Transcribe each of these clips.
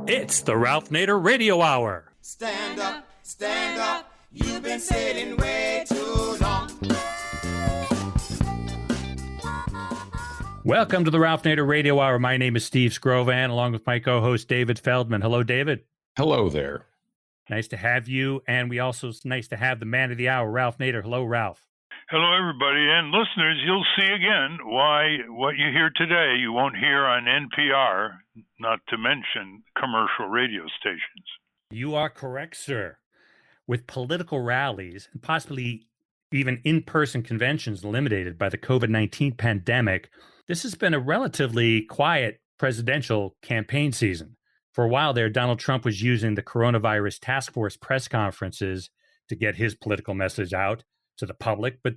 It's the Ralph Nader Radio Hour. Stand up, you've been sitting way too long. Welcome to the Ralph Nader Radio Hour. My name is Steve Scrovan, along with my co-host David Feldman. Hello, David. Hello there. Nice to have you, and it's nice to have the man of the hour, Ralph Nader. Hello, Ralph. Hello, everybody, and listeners, you'll see again why what you hear today you won't hear on NPR, not to mention commercial radio stations. You are correct, sir. With political rallies and possibly even in-person conventions eliminated by the COVID-19 pandemic, this has been a relatively quiet presidential campaign season. For a while there, Donald Trump was using the coronavirus task force press conferences to get his political message out to the public, but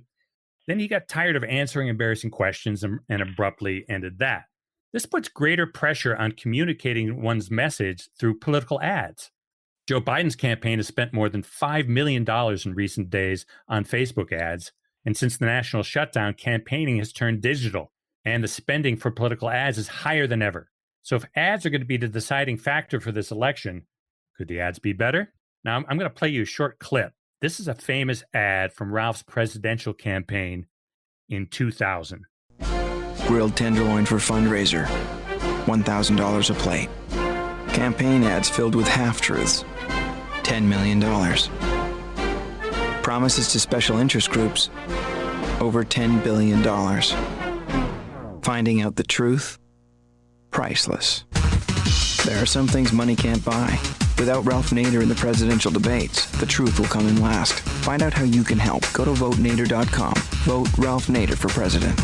then he got tired of answering embarrassing questions and abruptly ended that. This puts greater pressure on communicating one's message through political ads. Joe Biden's campaign has spent more than $5 million in recent days on Facebook ads, and since the national shutdown, campaigning has turned digital, and the spending for political ads is higher than ever. So if ads are going to be the deciding factor for this election, could the ads be better? Now, I'm going to play you a short clip. This is a famous ad from Ralph's presidential campaign in 2000. Grilled tenderloin for fundraiser, $1,000 a plate. Campaign ads filled with half-truths, $10 million. Promises to special interest groups, over $10 billion. Finding out the truth, priceless. There are some things money can't buy. Without Ralph Nader in the presidential debates, the truth will come in last. Find out how you can help. Go to votenader.com. Vote Ralph Nader for president.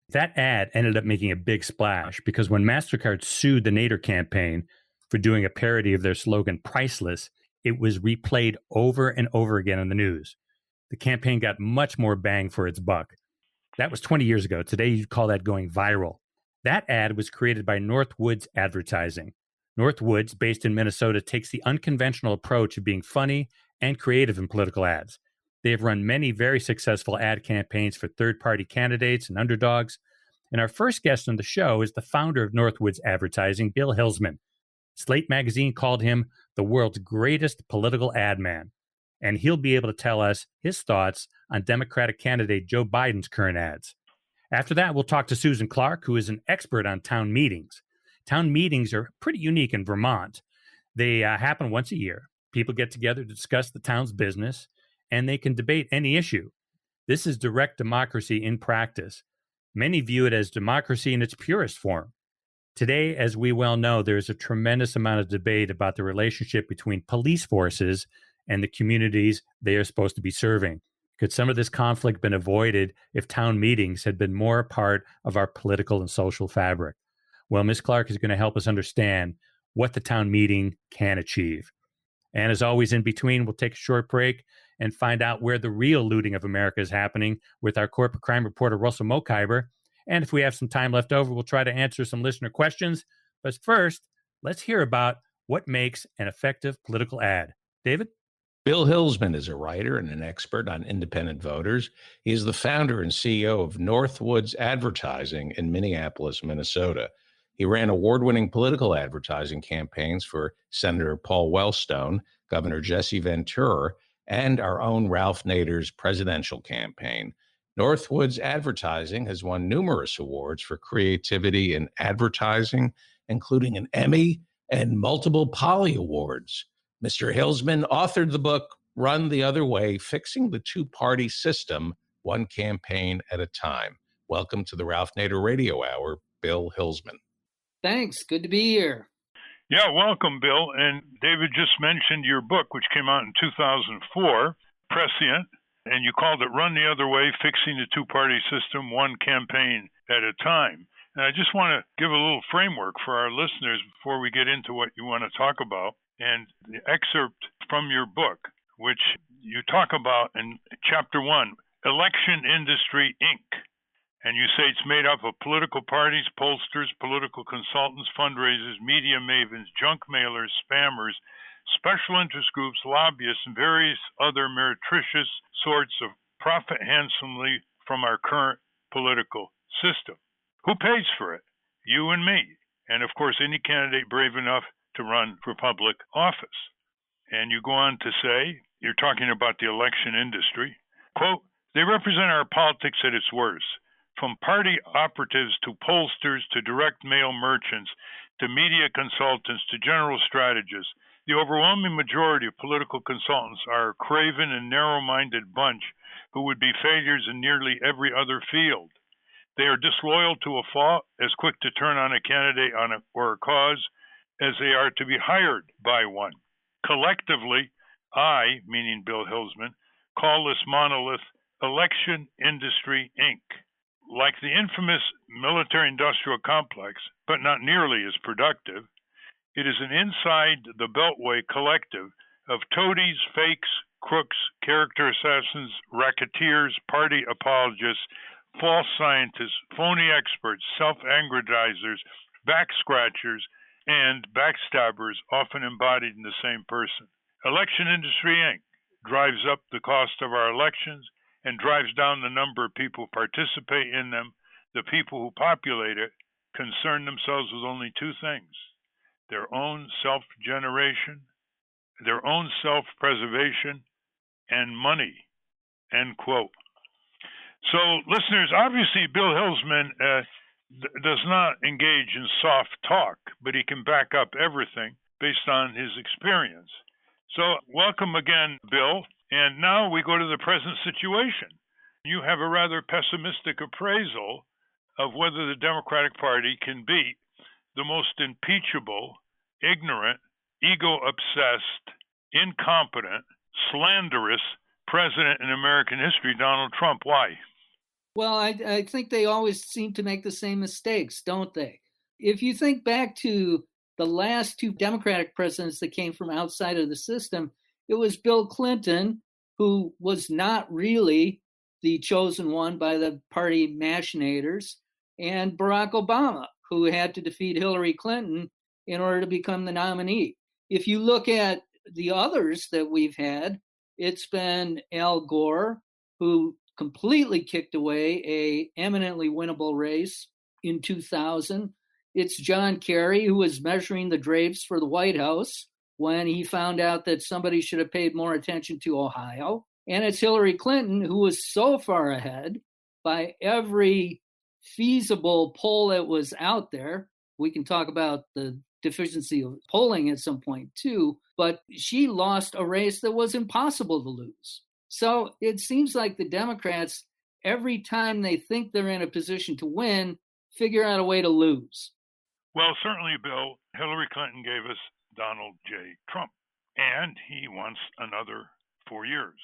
That ad ended up making a big splash because when MasterCard sued the Nader campaign for doing a parody of their slogan, Priceless, it was replayed over and over again in the news. The campaign got much more bang for its buck. That was 20 years ago. Today, you'd call that going viral. That ad was created by Northwoods Advertising. Northwoods, based in Minnesota, takes the unconventional approach of being funny and creative in political ads. They have run many very successful ad campaigns for third-party candidates and underdogs. And our first guest on the show is the founder of Northwoods Advertising, Bill Hillsman. Slate magazine called him the world's greatest political ad man. And he'll be able to tell us his thoughts on Democratic candidate Joe Biden's current ads. After that, we'll talk to Susan Clark, who is an expert on town meetings. Town meetings are pretty unique in Vermont. They happen once a year. People get together to discuss the town's business, and they can debate any issue. This is direct democracy in practice. Many view it as democracy in its purest form. Today, as we well know, there is a tremendous amount of debate about the relationship between police forces and the communities they are supposed to be serving. Could some of this conflict been avoided if town meetings had been more a part of our political and social fabric? Well, Ms. Clark is going to help us understand what the town meeting can achieve. And as always, in between, we'll take a short break and find out where the real looting of America is happening with our corporate crime reporter, Russell Mokhiber. And if we have some time left over, we'll try to answer some listener questions. But first, let's hear about what makes an effective political ad. David? Bill Hillsman is a writer and an expert on independent voters. He is the founder and CEO of Northwoods Advertising in Minneapolis, Minnesota. He ran award-winning political advertising campaigns for Senator Paul Wellstone, Governor Jesse Ventura, and our own Ralph Nader's presidential campaign. Northwoods Advertising has won numerous awards for creativity in advertising, including an Emmy and multiple Polly Awards. Mr. Hillsman authored the book, Run the Other Way, Fixing the Two-Party System, One Campaign at a Time. Welcome to the Ralph Nader Radio Hour, Bill Hillsman. Thanks. Good to be here. Yeah, welcome, Bill. And David just mentioned your book, which came out in 2004, Prescient, and you called it Run the Other Way, Fixing the Two-Party System, One Campaign at a Time. And I just want to give a little framework for our listeners before we get into what you want to talk about. And the excerpt from your book, which you talk about in Chapter 1, Election Industry, Inc., and you say it's made up of political parties, pollsters, political consultants, fundraisers, media mavens, junk mailers, spammers, special interest groups, lobbyists, and various other meretricious sorts of profit handsomely from our current political system. Who pays for it? You and me. And, of course, any candidate brave enough to run for public office. And you go on to say, you're talking about the election industry, quote, they represent our politics at its worst. From party operatives to pollsters to direct mail merchants to media consultants to general strategists, the overwhelming majority of political consultants are a craven and narrow-minded bunch who would be failures in nearly every other field. They are disloyal to a fault, as quick to turn on a candidate or a cause as they are to be hired by one. Collectively, I, meaning Bill Hillsman, call this monolith Election Industry, Inc. Like the infamous military-industrial complex, but not nearly as productive, it is an inside-the-beltway collective of toadies, fakes, crooks, character assassins, racketeers, party apologists, false scientists, phony experts, self-aggrandizers, back-scratchers, and backstabbers, often embodied in the same person. Election Industry, Inc. drives up the cost of our elections and drives down the number of people who participate in them. The people who populate it concern themselves with only two things: their own self-generation, their own self-preservation, and money, end quote. So, listeners, obviously Bill Hillsman does not engage in soft talk, but he can back up everything based on his experience. So, welcome again, Bill. And now we go to the present situation. You have a rather pessimistic appraisal of whether the Democratic Party can beat the most impeachable, ignorant, ego-obsessed, incompetent, slanderous president in American history, Donald Trump. Why? Well, I think they always seem to make the same mistakes, don't they? If you think back to the last two Democratic presidents that came from outside of the system, it was Bill Clinton, who was not really the chosen one by the party machinators, and Barack Obama, who had to defeat Hillary Clinton in order to become the nominee. If you look at the others that we've had, it's been Al Gore, who completely kicked away a eminently winnable race in 2000. It's John Kerry, who was measuring the drapes for the White House when he found out that somebody should have paid more attention to Ohio. And it's Hillary Clinton, who was so far ahead by every feasible poll that was out there. We can talk about the deficiency of polling at some point too, but she lost a race that was impossible to lose. So it seems like the Democrats, every time they think they're in a position to win, figure out a way to lose. Well, certainly, Bill, Hillary Clinton gave us Donald J. Trump, and he wants another 4 years.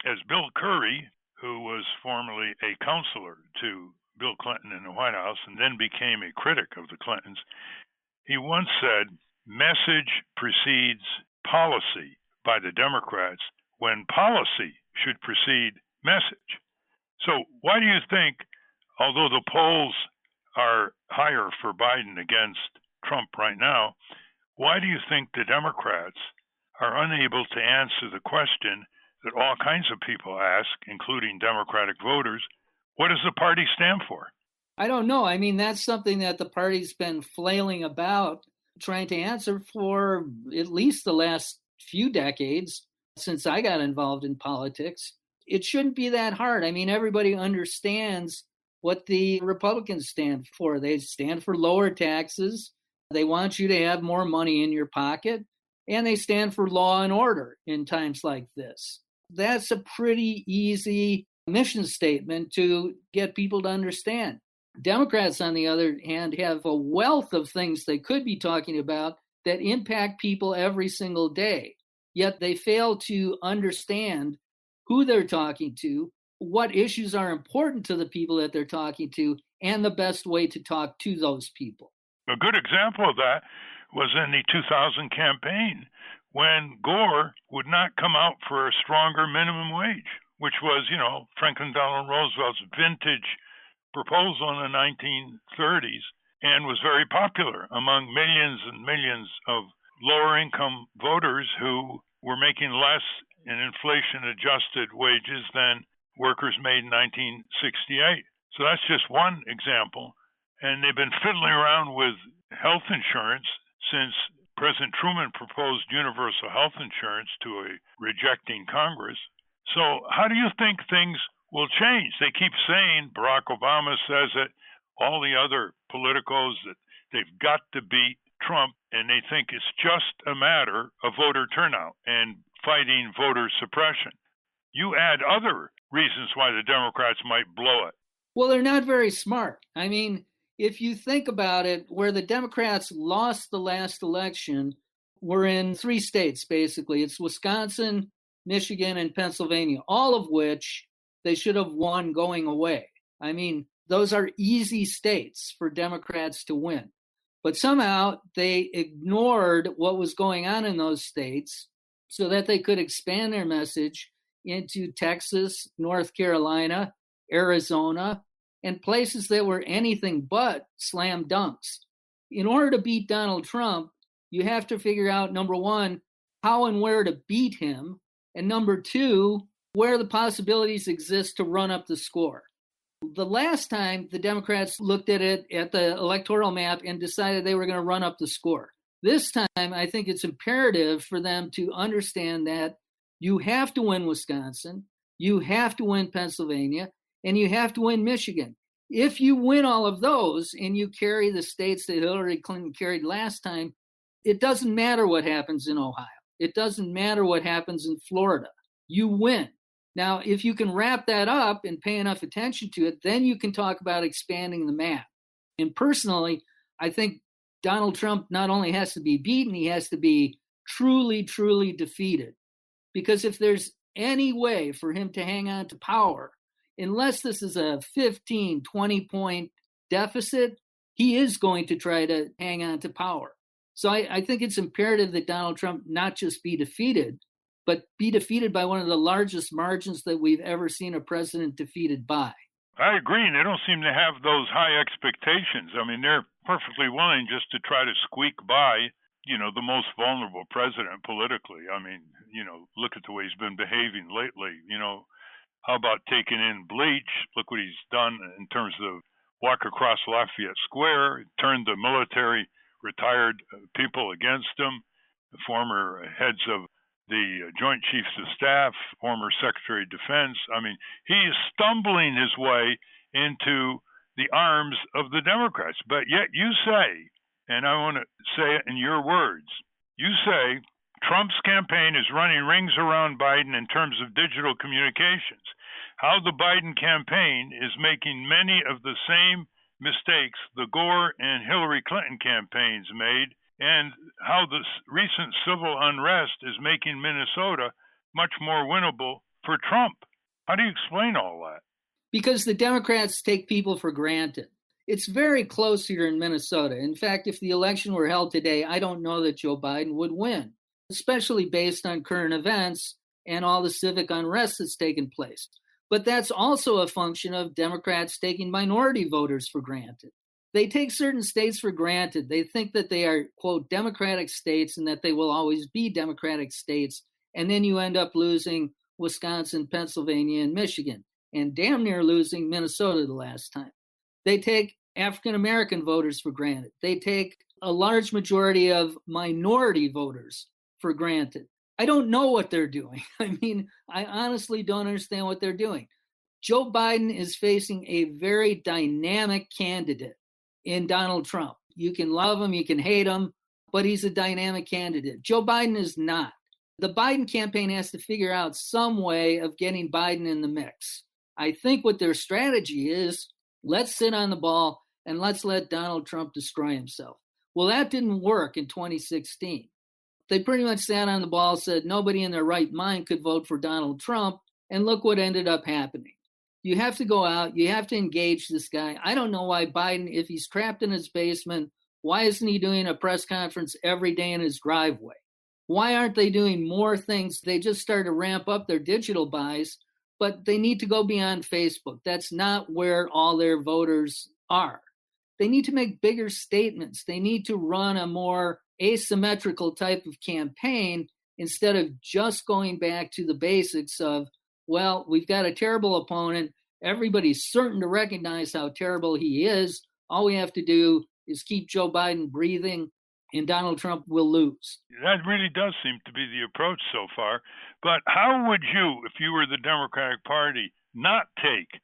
As Bill Curry, who was formerly a counselor to Bill Clinton in the White House and then became a critic of the Clintons, he once said, message precedes policy by the Democrats when policy should precede message. So why do you think, although the polls are higher for Biden against Trump right now, why do you think the Democrats are unable to answer the question that all kinds of people ask, including Democratic voters? What does the party stand for? I don't know. I mean, that's something that the party's been flailing about, trying to answer for at least the last few decades since I got involved in politics. It shouldn't be that hard. I mean, everybody understands what the Republicans stand for. They stand for lower taxes. They want you to have more money in your pocket, and they stand for law and order in times like this. That's a pretty easy mission statement to get people to understand. Democrats, on the other hand, have a wealth of things they could be talking about that impact people every single day. Yet they fail to understand who they're talking to, what issues are important to the people that they're talking to, and the best way to talk to those people. A good example of that was in the 2000 campaign when Gore would not come out for a stronger minimum wage, which was, Franklin Delano Roosevelt's vintage proposal in the 1930s and was very popular among millions and millions of lower income voters who were making less in inflation-adjusted wages than workers made in 1968. So that's just one example. And they've been fiddling around with health insurance since President Truman proposed universal health insurance to a rejecting Congress. So how do you think things will change? They keep saying, Barack Obama says it, all the other politicos, that they've got to beat Trump, and they think it's just a matter of voter turnout and fighting voter suppression. You add other reasons why the Democrats might blow it. Well, they're not very smart. I mean, if you think about it, where the Democrats lost the last election, we're in 3 states, basically. It's Wisconsin, Michigan, and Pennsylvania, all of which they should have won going away. I mean, those are easy states for Democrats to win. But somehow they ignored what was going on in those states so that they could expand their message into Texas, North Carolina, Arizona, and places that were anything but slam dunks. In order to beat Donald Trump, you have to figure out, number one, how and where to beat him, and number two, where the possibilities exist to run up the score. The last time the Democrats looked at it at the electoral map and decided they were going to run up the score. This time, I think it's imperative for them to understand that you have to win Wisconsin, you have to win Pennsylvania, and you have to win Michigan. If you win all of those and you carry the states that Hillary Clinton carried last time, it doesn't matter what happens in Ohio. It doesn't matter what happens in Florida. You win. Now, if you can wrap that up and pay enough attention to it, then you can talk about expanding the map. And personally, I think Donald Trump not only has to be beaten, he has to be truly, truly defeated. Because if there's any way for him to hang on to power, unless this is a 15, 20-point deficit, he is going to try to hang on to power. So I think it's imperative that Donald Trump not just be defeated, but be defeated by one of the largest margins that we've ever seen a president defeated by. I agree, and they don't seem to have those high expectations. I mean, they're perfectly willing just to try to squeak by, the most vulnerable president politically. I mean, look at the way he's been behaving lately. How about taking in bleach? Look what he's done in terms of walk across Lafayette Square, turned the military retired people against him, the former heads of the Joint Chiefs of Staff, former Secretary of Defense. I mean, he is stumbling his way into the arms of the Democrats. But yet you say, and I want to say it in your words, you say Trump's campaign is running rings around Biden in terms of digital communications. How the Biden campaign is making many of the same mistakes the Gore and Hillary Clinton campaigns made, and how the recent civil unrest is making Minnesota much more winnable for Trump. How do you explain all that? Because the Democrats take people for granted. It's very close here in Minnesota. In fact, if the election were held today, I don't know that Joe Biden would win, especially based on current events and all the civic unrest that's taken place. But that's also a function of Democrats taking minority voters for granted. They take certain states for granted. They think that they are, quote, Democratic states and that they will always be Democratic states. And then you end up losing Wisconsin, Pennsylvania, and Michigan, and damn near losing Minnesota the last time. They take African-American voters for granted. They take a large majority of minority voters for granted. I don't know what they're doing. I mean, I honestly don't understand what they're doing. Joe Biden is facing a very dynamic candidate in Donald Trump. You can love him, you can hate him, but he's a dynamic candidate. Joe Biden is not. The Biden campaign has to figure out some way of getting Biden in the mix. I think what their strategy is, let's sit on the ball and let's let Donald Trump destroy himself. Well, that didn't work in 2016. They pretty much sat on the ball, said nobody in their right mind could vote for Donald Trump, and look what ended up happening. You have to go out, you have to engage this guy. I don't know why Biden, if he's trapped in his basement, why isn't he doing a press conference every day in his driveway? Why aren't they doing more things? They just started to ramp up their digital buys, but they need to go beyond Facebook. That's not where all their voters are. They need to make bigger statements. They need to run a more asymmetrical type of campaign instead of just going back to the basics of, well, we've got a terrible opponent. Everybody's certain to recognize how terrible he is. All we have to do is keep Joe Biden breathing, and Donald Trump will lose. That really does seem to be the approach so far. But how would you, if you were the Democratic Party, not take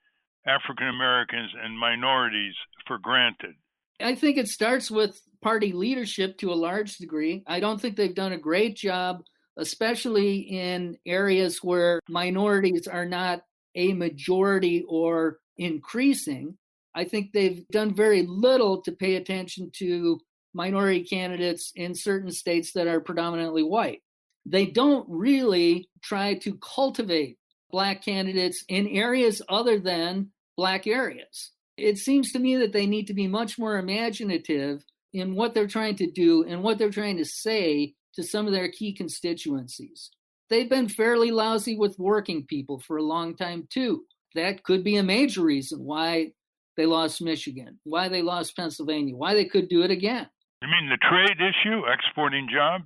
African Americans and minorities for granted? I think it starts with party leadership to a large degree. I don't think they've done a great job, especially in areas where minorities are not a majority or increasing. I think they've done very little to pay attention to minority candidates in certain states that are predominantly white. They don't really try to cultivate Black candidates in areas other than Black areas. It seems to me that they need to be much more imaginative in what they're trying to do and what they're trying to say to some of their key constituencies. They've been fairly lousy with working people for a long time, too. That could be a major reason why they lost Michigan, why they lost Pennsylvania, why they could do it again. You mean the trade issue, exporting jobs?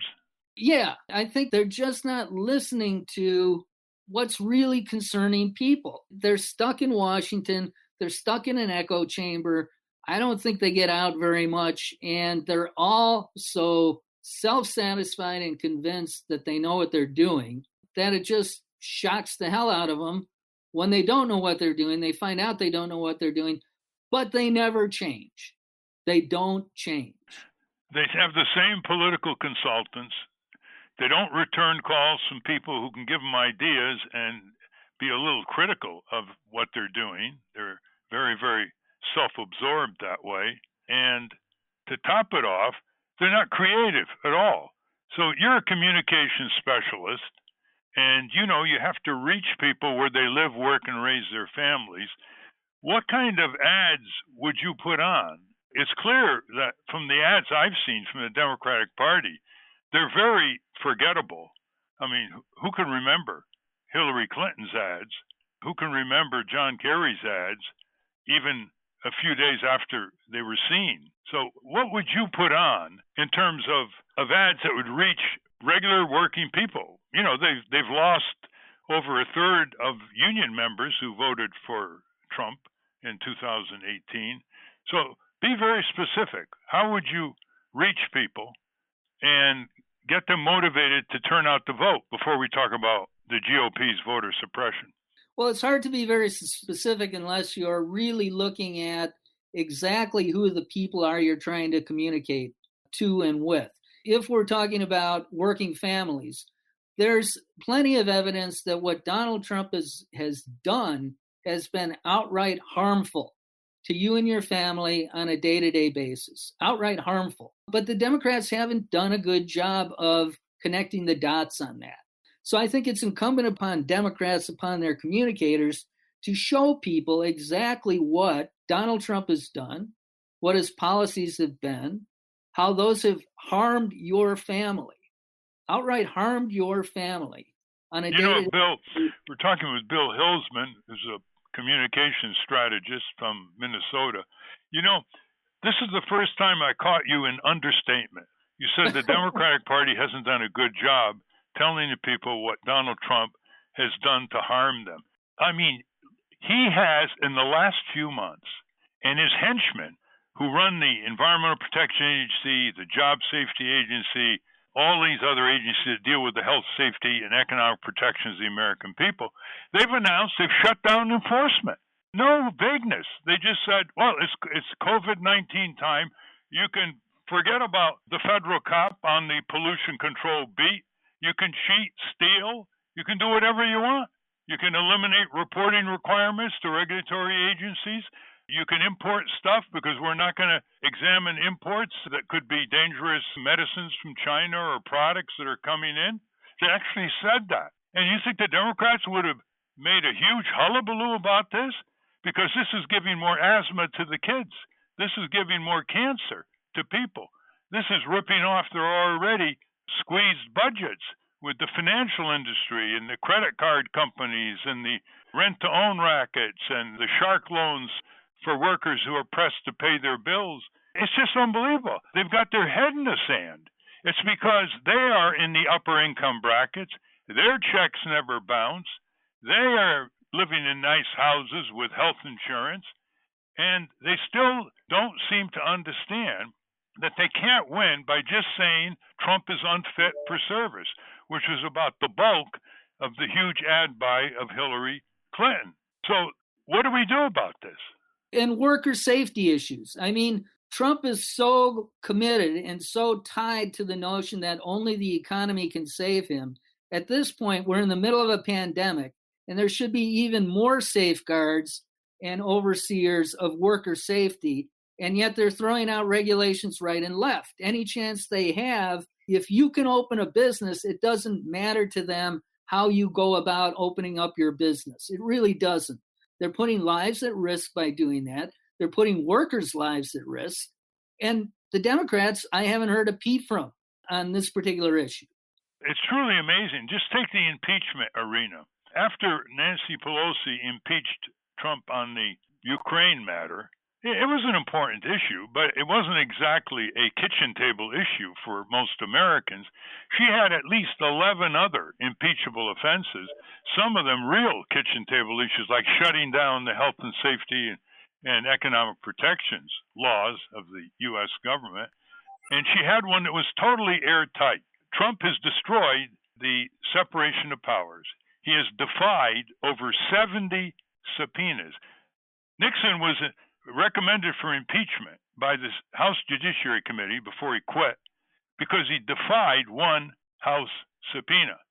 Yeah, I think they're just not listening to what's really concerning people. They're stuck in Washington. They're stuck in an echo chamber. I don't think they get out very much. And they're all so self-satisfied and convinced that they know what they're doing that it just shocks the hell out of them when they don't know what they're doing. They find out they don't know what they're doing, but they never change. They don't change. They have the same political consultants. They don't return calls from people who can give them ideas and be a little critical of what they're doing. They're very, very self-absorbed that way. And to top it off, they're not creative at all. So you're a communications specialist, and you know you have to reach people where they live, work, and raise their families. What kind of ads would you put on? It's clear that from the ads I've seen from the Democratic Party, they're very forgettable. I mean, who can remember Hillary Clinton's ads? Who can remember John Kerry's ads, even a few days after they were seen? So what would you put on in terms of ads that would reach regular working people? You know, they've lost over a third of union members who voted for Trump in 2018. So be very specific. How would you reach people and get them motivated to turn out to vote before we talk about the GOP's voter suppression? Well, it's hard to be very specific unless you're really looking at exactly who the people are you're trying to communicate to and with. If we're talking about working families, there's plenty of evidence that what Donald Trump has done has been outright harmful to you and your family on a day-to-day basis, outright harmful. But the Democrats haven't done a good job of connecting the dots on that. So I think it's incumbent upon Democrats, upon their communicators, to show people exactly what Donald Trump has done, what his policies have been, how those have harmed your family, outright harmed your family on a day-to-day. Bill, we're talking with Bill Hillsman, who's a communications strategist from Minnesota. You know, this is the first time I caught you in understatement. You said the Democratic Party hasn't done a good job telling the people what Donald Trump has done to harm them. I mean, he has, in the last few months, and his henchmen who run the Environmental Protection Agency, the Job Safety Agency, all these other agencies that deal with the health, safety, and economic protections of the American people, they've announced they've shut down enforcement. No vagueness. They just said, well, it's COVID-19 time. You can forget about the federal cop on the pollution control beat. You can cheat, steal. You can do whatever you want. You can eliminate reporting requirements to regulatory agencies. You can import stuff because we're not going to examine imports that could be dangerous medicines from China or products that are coming in. They actually said that. And you think the Democrats would have made a huge hullabaloo about this? Because this is giving more asthma to the kids. This is giving more cancer to people. This is ripping off their already squeezed budgets with the financial industry and the credit card companies and the rent-to-own rackets and the shark loans for workers who are pressed to pay their bills. It's just unbelievable. They've got their head in the sand. It's because they are in the upper income brackets. Their checks never bounce. They are living in nice houses with health insurance. And they still don't seem to understand that they can't win by just saying Trump is unfit for service, which was about the bulk of the huge ad buy of Hillary Clinton. So what do we do about this? And worker safety issues. I mean, Trump is so committed and so tied to the notion that only the economy can save him. At this point, we're in the middle of a pandemic, and there should be even more safeguards and overseers of worker safety. And yet they're throwing out regulations right and left. Any chance they have, if you can open a business, it doesn't matter to them how you go about opening up your business. It really doesn't. They're putting lives at risk by doing that. They're putting workers' lives at risk. And the Democrats, I haven't heard a peep from on this particular issue. It's truly amazing. Just take the impeachment arena. After Nancy Pelosi impeached Trump on the Ukraine matter, it was an important issue, but it wasn't exactly a kitchen table issue for most Americans. She had at least 11 other impeachable offenses, some of them real kitchen table issues, like shutting down the health and safety and economic protections laws of the U.S. government. And she had one that was totally airtight. Trump has destroyed the separation of powers. He has defied over 70 subpoenas. Nixon was recommended for impeachment by the House Judiciary Committee before he quit because he defied one House subpoena.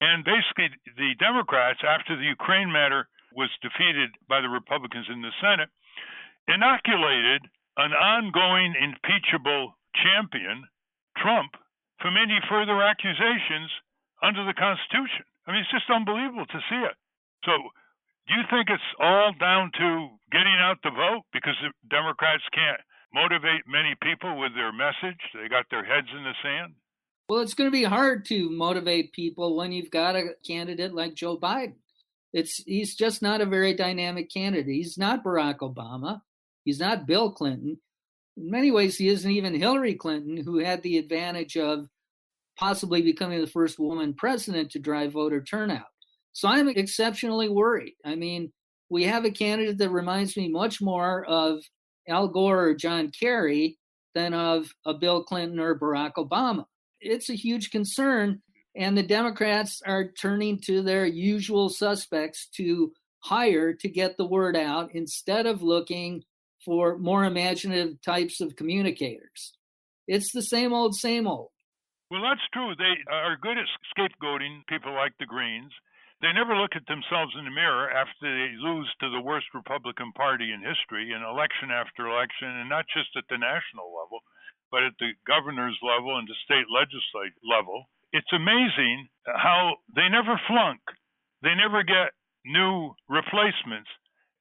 And basically, the Democrats, after the Ukraine matter was defeated by the Republicans in the Senate, inoculated an ongoing impeachable champion, Trump, from any further accusations under the Constitution. I mean, it's just unbelievable to see it. So do you think it's all down to getting out the vote because the Democrats can't motivate many people with their message? They got their heads in the sand? Well, it's going to be hard to motivate people when you've got a candidate like Joe Biden. He's just not a very dynamic candidate. He's not Barack Obama. He's not Bill Clinton. In many ways, he isn't even Hillary Clinton, who had the advantage of possibly becoming the first woman president to drive voter turnout. So I'm exceptionally worried. I mean, we have a candidate that reminds me much more of Al Gore or John Kerry than of a Bill Clinton or Barack Obama. It's a huge concern, and the Democrats are turning to their usual suspects to hire to get the word out instead of looking for more imaginative types of communicators. It's the same old, same old. Well, that's true. They are good at scapegoating people like the Greens. They never look at themselves in the mirror after they lose to the worst Republican Party in history in election after election, and not just at the national level, but at the governor's level and the state legislative level. It's amazing how they never flunk. They never get new replacements.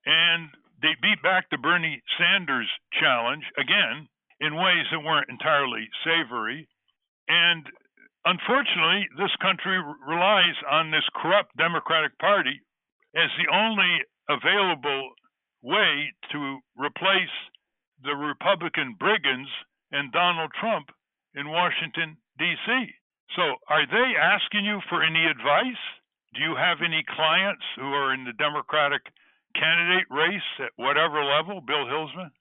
And they beat back the Bernie Sanders challenge, again, in ways that weren't entirely savory. And unfortunately, this country relies on this corrupt Democratic Party as the only available way to replace the Republican brigands and Donald Trump in Washington, D.C. So are they asking you for any advice? Do you have any clients who are in the Democratic candidate race at whatever level, Bill Hillsman?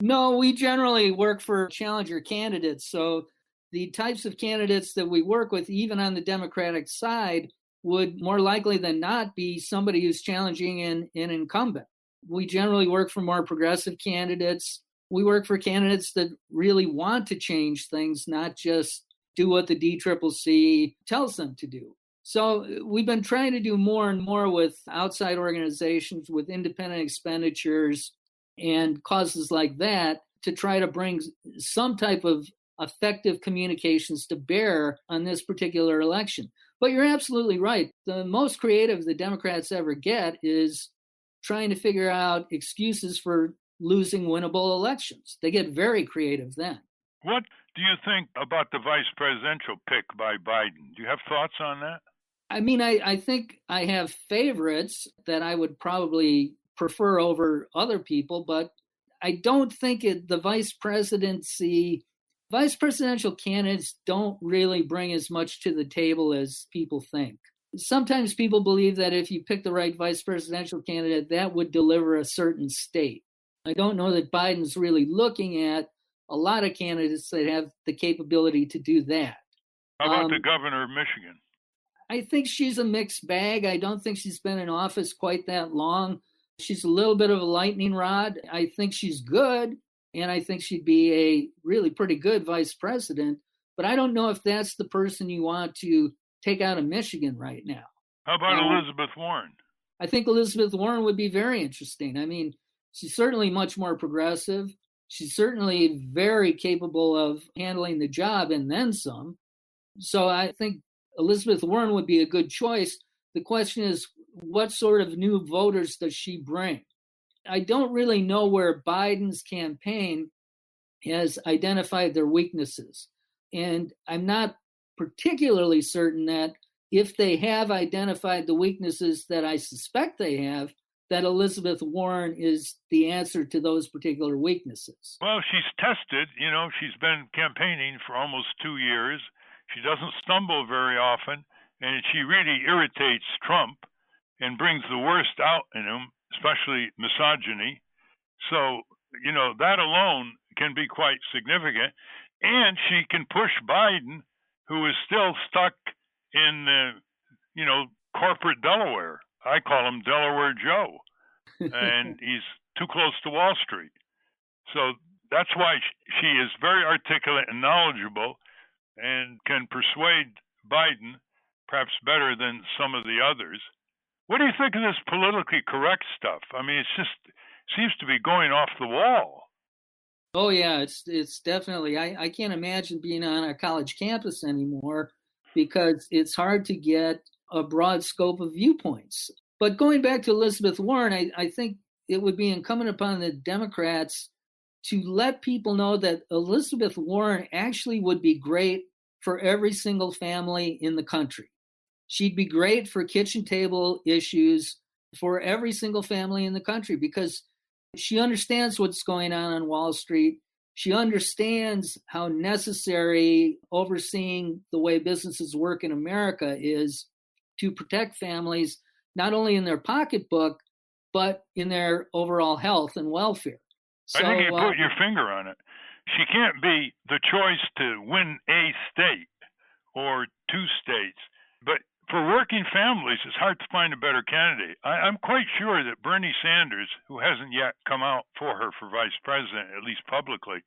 No, we generally work for challenger candidates. So the types of candidates that we work with, even on the Democratic side, would more likely than not be somebody who's challenging an incumbent. We generally work for more progressive candidates. We work for candidates that really want to change things, not just do what the DCCC tells them to do. So we've been trying to do more and more with outside organizations, with independent expenditures and causes like that to try to bring some type of effective communications to bear on this particular election. But you're absolutely right. The most creative the Democrats ever get is trying to figure out excuses for losing winnable elections. They get very creative then. What do you think about the vice presidential pick by Biden? Do you have thoughts on that? I mean, I think I have favorites that I would probably prefer over other people, but I don't think the vice presidential candidates don't really bring as much to the table as people think. Sometimes people believe that if you pick the right vice presidential candidate, that would deliver a certain state. I don't know that Biden's really looking at a lot of candidates that have the capability to do that. How about the governor of Michigan? I think she's a mixed bag. I don't think she's been in office quite that long. She's a little bit of a lightning rod. I think she's good, and I think she'd be a really pretty good vice president. But I don't know if that's the person you want to take out of Michigan right now. How about Elizabeth Warren? I think Elizabeth Warren would be very interesting. I mean, she's certainly much more progressive. She's certainly very capable of handling the job and then some. So I think Elizabeth Warren would be a good choice. The question is, what sort of new voters does she bring? I don't really know where Biden's campaign has identified their weaknesses. And I'm not particularly certain that if they have identified the weaknesses that I suspect they have, that Elizabeth Warren is the answer to those particular weaknesses. Well, she's tested. She's been campaigning for almost 2 years. She doesn't stumble very often, and she really irritates Trump and brings the worst out in him, especially misogyny. So, that alone can be quite significant. And she can push Biden, who is still stuck in, corporate Delaware. I call him Delaware Joe, and he's too close to Wall Street. So that's why she is very articulate and knowledgeable and can persuade Biden perhaps better than some of the others. What do you think of this politically correct stuff? I mean, it's just seems to be going off the wall. Oh, yeah, it's definitely. I can't imagine being on a college campus anymore because it's hard to get a broad scope of viewpoints. But going back to Elizabeth Warren, I think it would be incumbent upon the Democrats to let people know that Elizabeth Warren actually would be great for every single family in the country. She'd be great for kitchen table issues for every single family in the country because she understands what's going on Wall Street. She understands how necessary overseeing the way businesses work in America is to protect families, not only in their pocketbook, but in their overall health and welfare. So, I think you put your finger on it. She can't be the choice to win a state or 2 states. But for working families, it's hard to find a better candidate. I'm quite sure that Bernie Sanders, who hasn't yet come out for her for vice president, at least publicly,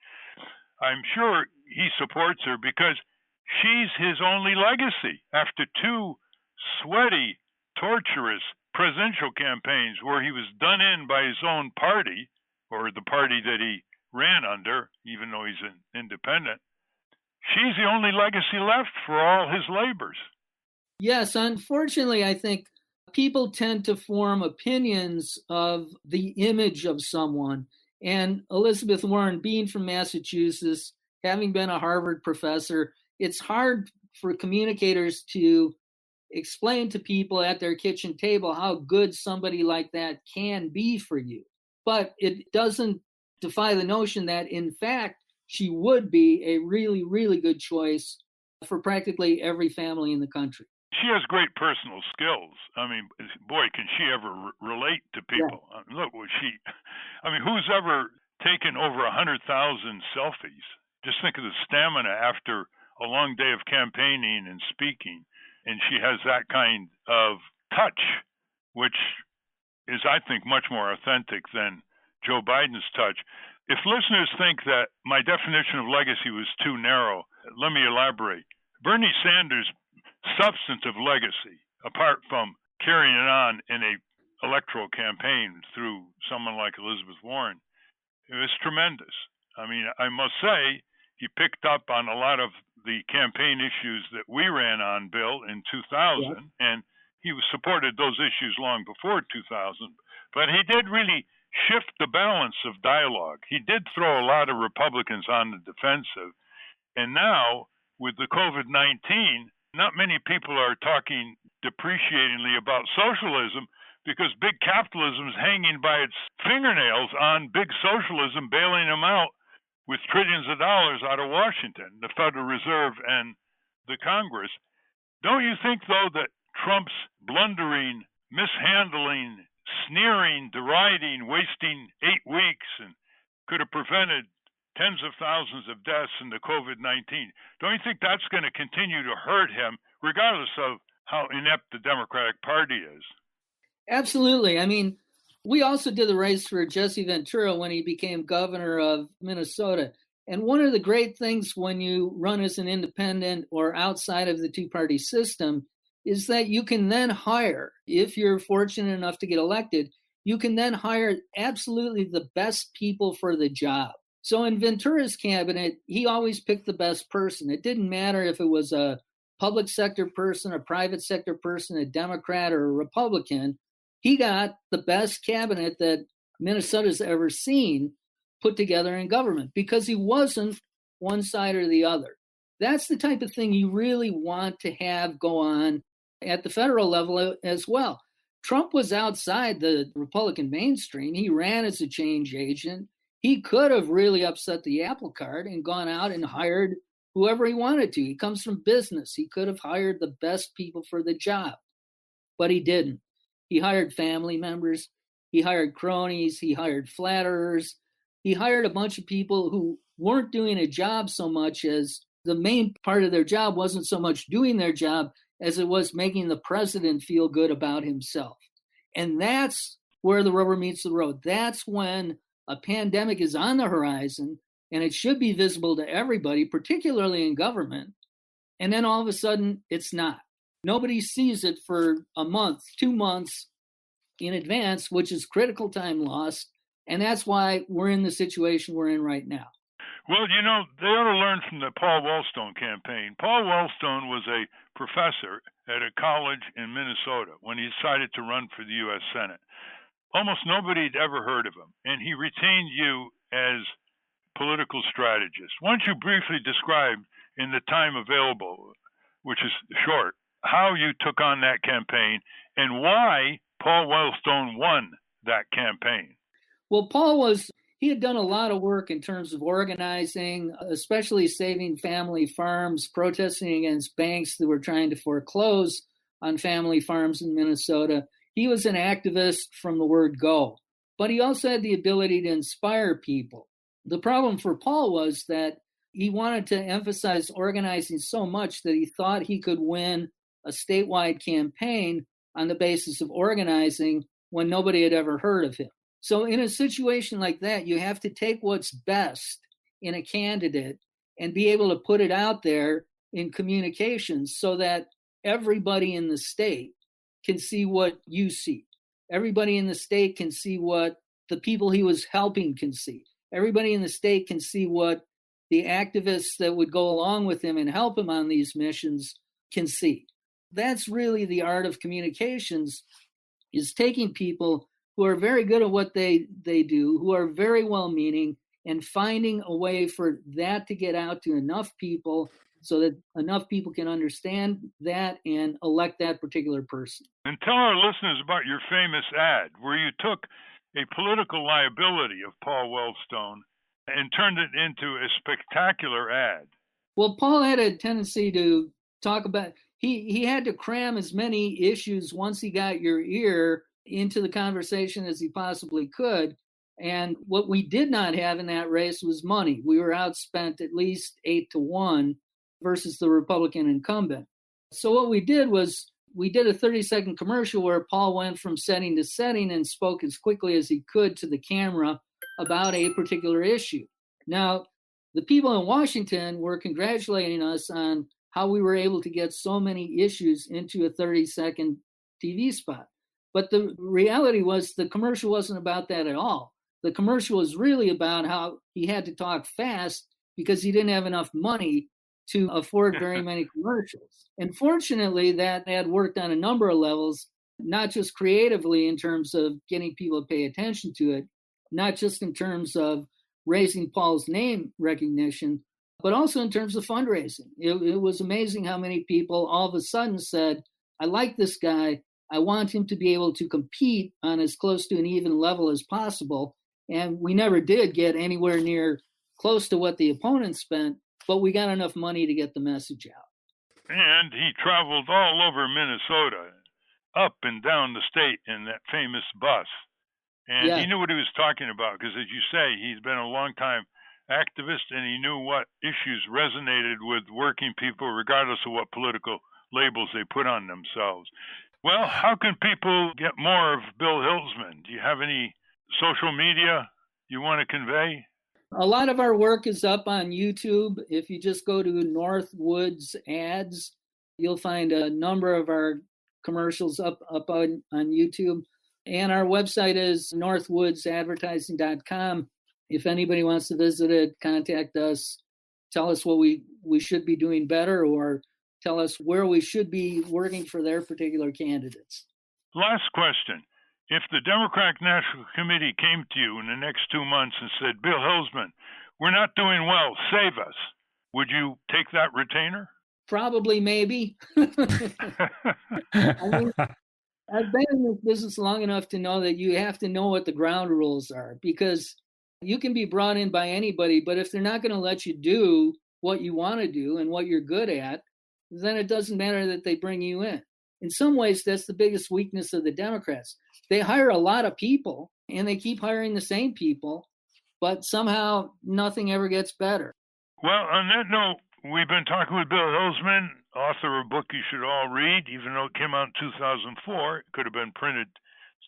I'm sure he supports her because she's his only legacy after 2 sweaty, torturous presidential campaigns where he was done in by his own party or the party that he ran under, even though he's an independent. She's the only legacy left for all his labors. Yes, unfortunately, I think people tend to form opinions of the image of someone. And Elizabeth Warren, being from Massachusetts, having been a Harvard professor, it's hard for communicators to explain to people at their kitchen table how good somebody like that can be for you. But it doesn't defy the notion that, in fact, she would be a really, really good choice for practically every family in the country. She has great personal skills. I mean, boy, can she ever relate to people. Yeah. Look, who's ever taken over 100,000 selfies? Just think of the stamina after a long day of campaigning and speaking. And she has that kind of touch, which is, I think, much more authentic than Joe Biden's touch. If listeners think that my definition of legacy was too narrow, let me elaborate. Bernie Sanders' substantive legacy, apart from carrying it on in a electoral campaign through someone like Elizabeth Warren, it was tremendous. I mean, I must say, he picked up on a lot of the campaign issues that we ran on, Bill, in 2000, and he supported those issues long before 2000. But he did really shift the balance of dialogue. He did throw a lot of Republicans on the defensive. And now, with the COVID-19, not many people are talking depreciatingly about socialism because big capitalism is hanging by its fingernails on big socialism, bailing them out with trillions of dollars out of Washington, the Federal Reserve and the Congress. Don't you think, though, that Trump's blundering, mishandling, sneering, deriding, wasting 8 weeks and could have prevented tens of thousands of deaths in the COVID-19. Don't you think that's going to continue to hurt him, regardless of how inept the Democratic Party is? Absolutely. I mean, we also did the race for Jesse Ventura when he became governor of Minnesota. And one of the great things when you run as an independent or outside of the two-party system is that you can then hire, if you're fortunate enough to get elected, you can then hire absolutely the best people for the job. So in Ventura's cabinet, he always picked the best person. It didn't matter if it was a public sector person, a private sector person, a Democrat or a Republican. He got the best cabinet that Minnesota's ever seen put together in government because he wasn't one side or the other. That's the type of thing you really want to have go on at the federal level as well. Trump was outside the Republican mainstream. He ran as a change agent. He could have really upset the apple cart and gone out and hired whoever he wanted to. He comes from business. He could have hired the best people for the job, but he didn't. He hired family members. He hired cronies. He hired flatterers. He hired a bunch of people who weren't doing a job so much as the main part of their job wasn't so much doing their job as it was making the president feel good about himself. And that's where the rubber meets the road. That's when a pandemic is on the horizon and it should be visible to everybody, particularly in government. And then all of a sudden, it's not. Nobody sees it for a month, 2 months in advance, which is critical time lost. And that's why we're in the situation we're in right now. Well, you know, they ought to learn from the Paul Wellstone campaign. Paul Wellstone was a professor at a college in Minnesota when he decided to run for the U.S. Senate. Almost nobody had ever heard of him, and he retained you as political strategist. Why don't you briefly describe, in the time available, which is short, how you took on that campaign and why Paul Wellstone won that campaign? Well, he had done a lot of work in terms of organizing, especially saving family farms, protesting against banks that were trying to foreclose on family farms in Minnesota. He was an activist from the word go, but he also had the ability to inspire people. The problem for Paul was that he wanted to emphasize organizing so much that he thought he could win a statewide campaign on the basis of organizing when nobody had ever heard of him. So in a situation like that, you have to take what's best in a candidate and be able to put it out there in communications so that everybody in the state can see what you see. Everybody in the state can see what the people he was helping can see. Everybody in the state can see what the activists that would go along with him and help him on these missions can see. That's really the art of communications, is taking people who are very good at what they do, who are very well-meaning, and finding a way for that to get out to enough people so that enough people can understand that and elect that particular person. And tell our listeners about your famous ad where you took a political liability of Paul Wellstone and turned it into a spectacular ad. Well, Paul had a tendency to talk about, he had to cram as many issues once he got your ear into the conversation as he possibly could. And what we did not have in that race was money. We were outspent at least 8-1 versus the Republican incumbent. So what we did was we did a 30-second commercial where Paul went from setting to setting and spoke as quickly as he could to the camera about a particular issue. Now, the people in Washington were congratulating us on how we were able to get so many issues into a 30-second TV spot. But the reality was the commercial wasn't about that at all. The commercial was really about how he had to talk fast because he didn't have enough money to afford very many commercials. And fortunately, that ad worked on a number of levels, not just creatively in terms of getting people to pay attention to it, not just in terms of raising Paul's name recognition, but also in terms of fundraising. It was amazing how many people all of a sudden said, I like this guy. I want him to be able to compete on as close to an even level as possible. And we never did get anywhere near close to what the opponent spent, but we got enough money to get the message out. And he traveled all over Minnesota, up and down the state in that famous bus. And he knew what he was talking about because, as you say, he's been a long time activist, and he knew what issues resonated with working people, regardless of what political labels they put on themselves. Well, how can people get more of Bill Hillsman? Do you have any social media you want to convey? A lot of our work is up on YouTube. If you just go to Northwoods Ads, you'll find a number of our commercials up on YouTube. And our website is northwoodsadvertising.com. If anybody wants to visit it, contact us, tell us what we should be doing better, or tell us where we should be working for their particular candidates. Last question. If the Democratic National Committee came to you in the next 2 months and said, Bill Hillsman, we're not doing well, save us, would you take that retainer? Probably, maybe. I mean, I've been in this business long enough to know that you have to know what the ground rules are, because you can be brought in by anybody, but if they're not going to let you do what you want to do and what you're good at, then it doesn't matter that they bring you in. In some ways, that's the biggest weakness of the Democrats. They hire a lot of people and they keep hiring the same people, but somehow nothing ever gets better. Well, on that note, we've been talking with Bill Hillsman, author of a book you should all read, even though it came out in 2004. It could have been printed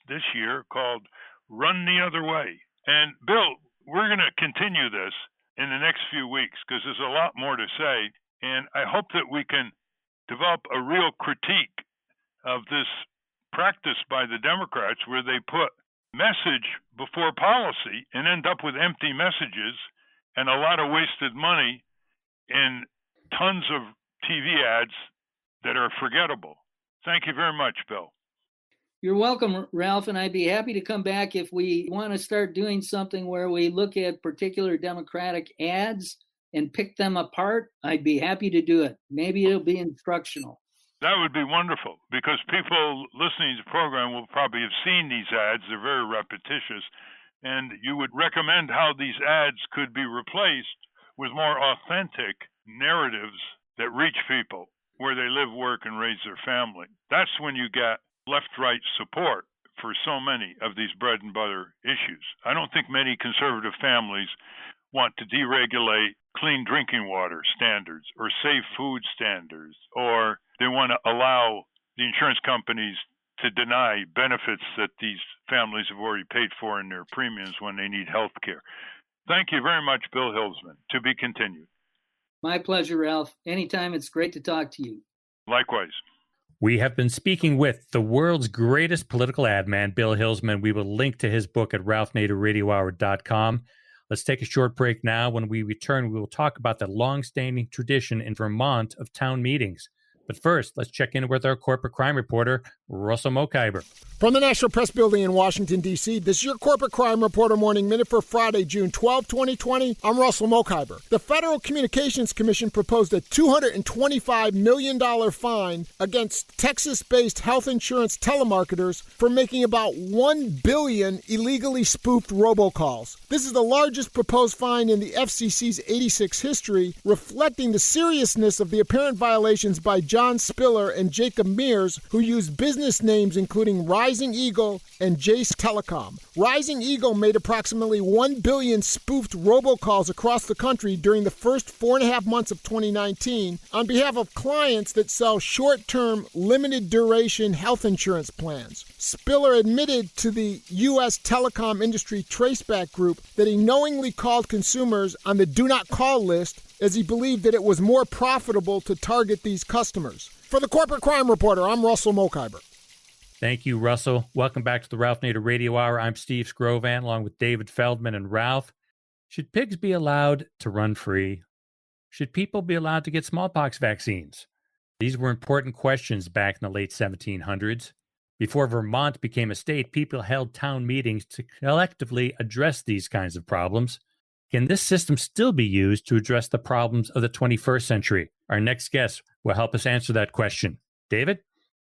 this year, called Run the Other Way. And Bill, we're going to continue this in the next few weeks because there's a lot more to say. And I hope that we can develop a real critique of this practice by the Democrats where they put message before policy and end up with empty messages and a lot of wasted money in tons of TV ads that are forgettable. Thank you very much, Bill. You're welcome, Ralph, and I'd be happy to come back if we want to start doing something where we look at particular Democratic ads and pick them apart. I'd be happy to do it. Maybe it'll be instructional. That would be wonderful, because people listening to the program will probably have seen these ads. They're very repetitious, and you would recommend how these ads could be replaced with more authentic narratives that reach people where they live, work, and raise their family. That's when you get left-right support for so many of these bread and butter issues. I don't think many conservative families want to deregulate clean drinking water standards or safe food standards, or they want to allow the insurance companies to deny benefits that these families have already paid for in their premiums when they need health care. Thank you very much, Bill Hillsman. To be continued. My pleasure, Ralph. Anytime. It's great to talk to you. Likewise. We have been speaking with the world's greatest political ad man, Bill Hillsman. We will link to his book at ralphnaderradiohour.com. Let's take a short break now. When we return, we will talk about the long-standing tradition in Vermont of town meetings. But first, let's check in with our corporate crime reporter, Russell Mokhiber. From the National Press Building in Washington, D.C., this is your Corporate Crime Reporter Morning Minute for Friday, June 12, 2020. I'm Russell Mokhiber. The Federal Communications Commission proposed a $225 million fine against Texas-based health insurance telemarketers for making about 1 billion illegally spoofed robocalls. This is the largest proposed fine in the FCC's 86 history, reflecting the seriousness of the apparent violations by John Spiller and Jacob Mears, who used business names including Rising Eagle and Jace Telecom. Rising Eagle made approximately 1 billion spoofed robocalls across the country during the first 4.5 months of 2019 on behalf of clients that sell short-term, limited-duration health insurance plans. Spiller admitted to the U.S. Telecom Industry Traceback Group that he knowingly called consumers on the Do Not Call list as he believed that it was more profitable to target these customers. For the Corporate Crime Reporter, I'm Russell Mokhiber. Thank you, Russell. Welcome back to the Ralph Nader Radio Hour. I'm Steve Scrovan, along with David Feldman and Ralph. Should pigs be allowed to run free? Should people be allowed to get smallpox vaccines? These were important questions back in the late 1700s. Before Vermont became a state, people held town meetings to collectively address these kinds of problems. Can this system still be used to address the problems of the 21st century? Our next guest will help us answer that question. David?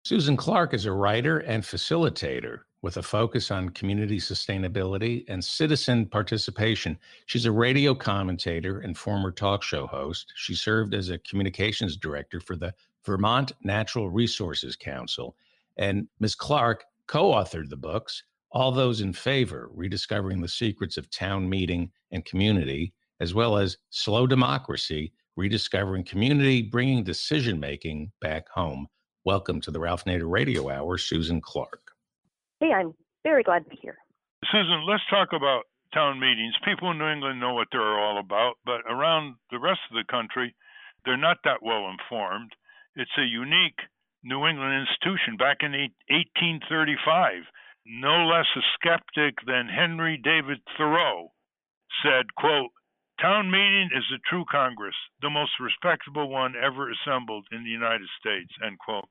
Susan Clark is a writer and facilitator with a focus on community sustainability and citizen participation. She's a radio commentator and former talk show host. She served as a communications director for the Vermont Natural Resources Council. And Ms. Clark co-authored the books, All Those in Favor, Rediscovering the Secrets of Town Meeting and Community, as well as Slow Democracy, Rediscovering Community, Bringing Decision-Making Back Home. Welcome to the Ralph Nader Radio Hour, Susan Clark. Hey, I'm very glad to be here. Susan, let's talk about town meetings. People in New England know what they're all about, but around the rest of the country, they're not that well informed. It's a unique New England institution. Back in 1835, no less a skeptic than Henry David Thoreau said, quote, "Town meeting is a true Congress, the most respectable one ever assembled in the United States," end quote.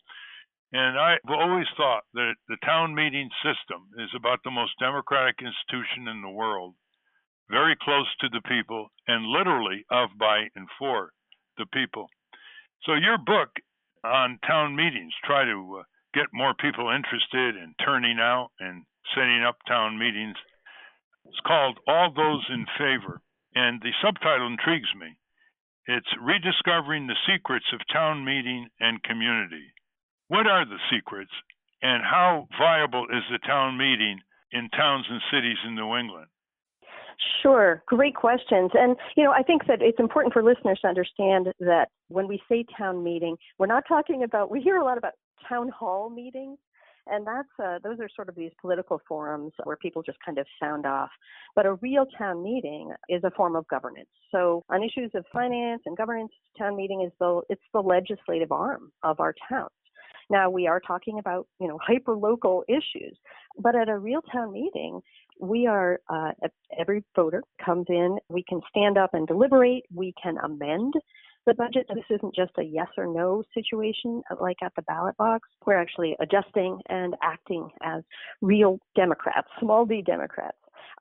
And I've always thought that the town meeting system is about the most democratic institution in the world, very close to the people, and literally of, by, and for the people. So your book on town meetings, try to get more people interested in turning out and setting up town meetings. It's called All Those in Favor, and the subtitle intrigues me. It's Rediscovering the Secrets of Town Meeting and Community. What are the secrets, and how viable is the town meeting in towns and cities in New England? Sure. Great questions. And, I think that it's important for listeners to understand that when we say town meeting, we're not talking about, we hear a lot about town hall meetings, and those are sort of these political forums where people just kind of sound off. But a real town meeting is a form of governance. So on issues of finance and governance, town meeting is it's the legislative arm of our towns. Now, we are talking about, hyper-local issues, but at a real town meeting, we are, every voter comes in, we can stand up and deliberate, we can amend the budget. This isn't just a yes or no situation like at the ballot box. We're actually adjusting and acting as real Democrats, small d Democrats.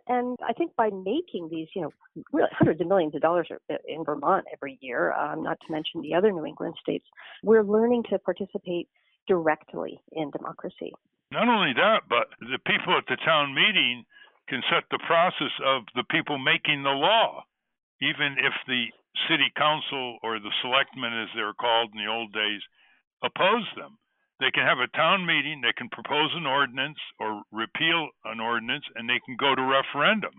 And I think by making these, really hundreds of millions of dollars in Vermont every year, not to mention the other New England states, we're learning to participate directly in democracy. Not only that, but the people at the town meeting can set the process of the people making the law, even if the city council or the selectmen, as they were called in the old days, oppose them. They can have a town meeting, they can propose an ordinance or repeal an ordinance, and they can go to referendum.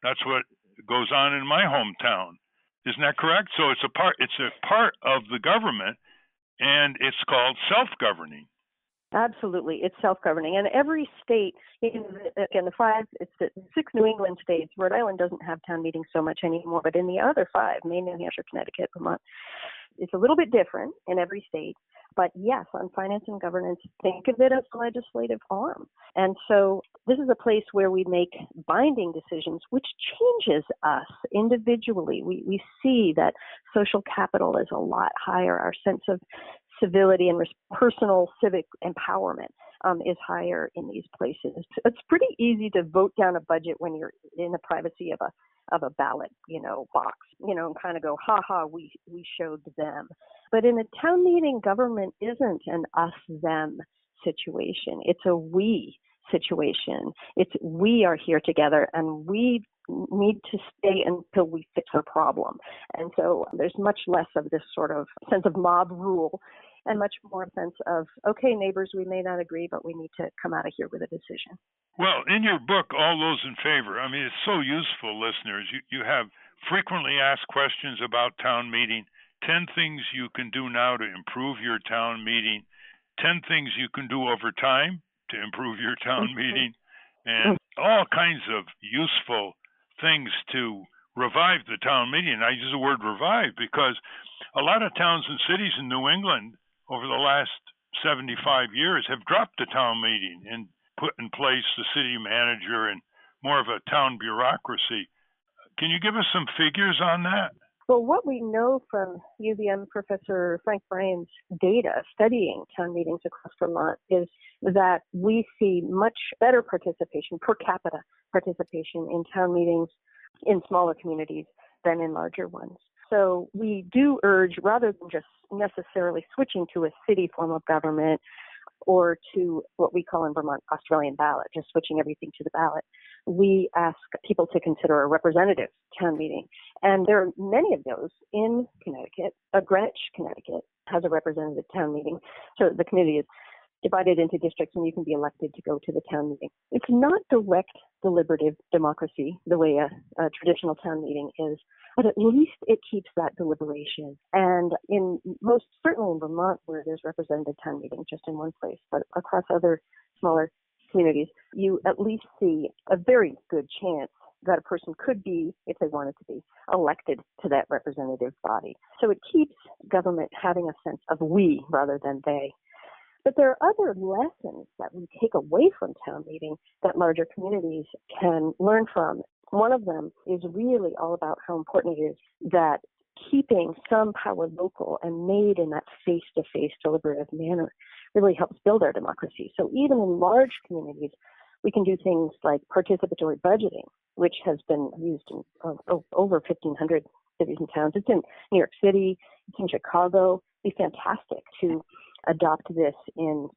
That's what goes on in my hometown. Isn't that correct? So it's a part of the government, and it's called self-governing. Absolutely. It's self-governing. And every state, again, the 6 New England states, Rhode Island doesn't have town meetings so much anymore, but in the other 5, Maine, New Hampshire, Connecticut, Vermont, it's a little bit different in every state. But yes, on finance and governance, think of it as a legislative arm. And so this is a place where we make binding decisions, which changes us individually. We see that social capital is a lot higher. Our sense of civility and personal civic empowerment is higher in these places. It's pretty easy to vote down a budget when you're in the privacy of a ballot, box, and kind of go, ha ha, we showed them. But in a town meeting, government isn't an us-them situation. It's a we situation. It's we are here together and we need to stay until we fix a problem. And so there's much less of this sort of sense of mob rule and much more sense of, okay, neighbors, we may not agree, but we need to come out of here with a decision. Well, in your book, All Those in Favor, it's so useful, listeners. You have frequently asked questions about town meeting, 10 things you can do now to improve your town meeting, 10 things you can do over time to improve your town meeting, and all kinds of useful things to revive the town meeting. I use the word revive because a lot of towns and cities in New England over the last 75 years have dropped the town meeting and put in place the city manager and more of a town bureaucracy. Can you give us some figures on that? Well, what we know from UVM Professor Frank Bryan's data studying town meetings across Vermont is that we see much better participation, per capita participation in town meetings in smaller communities than in larger ones. So we do urge, rather than just necessarily switching to a city form of government or to what we call in Vermont Australian ballot, just switching everything to the ballot, we ask people to consider a representative town meeting. And there are many of those in Connecticut. Greenwich, Connecticut has a representative town meeting. So the community is divided into districts and you can be elected to go to the town meeting. It's not direct deliberative democracy the way a traditional town meeting is, but at least it keeps that deliberation. And certainly in Vermont, where there's representative town meeting just in one place, but across other smaller communities, you at least see a very good chance that a person could be, if they wanted to be, elected to that representative body. So it keeps government having a sense of we rather than they. But there are other lessons that we take away from town meeting that larger communities can learn from. One of them is really all about how important it is that keeping some power local and made in that face-to-face deliberative manner really helps build our democracy. So even in large communities, we can do things like participatory budgeting, which has been used in over 1,500 cities and towns. It's in New York City, it's in Chicago. It'd be fantastic to adopt this in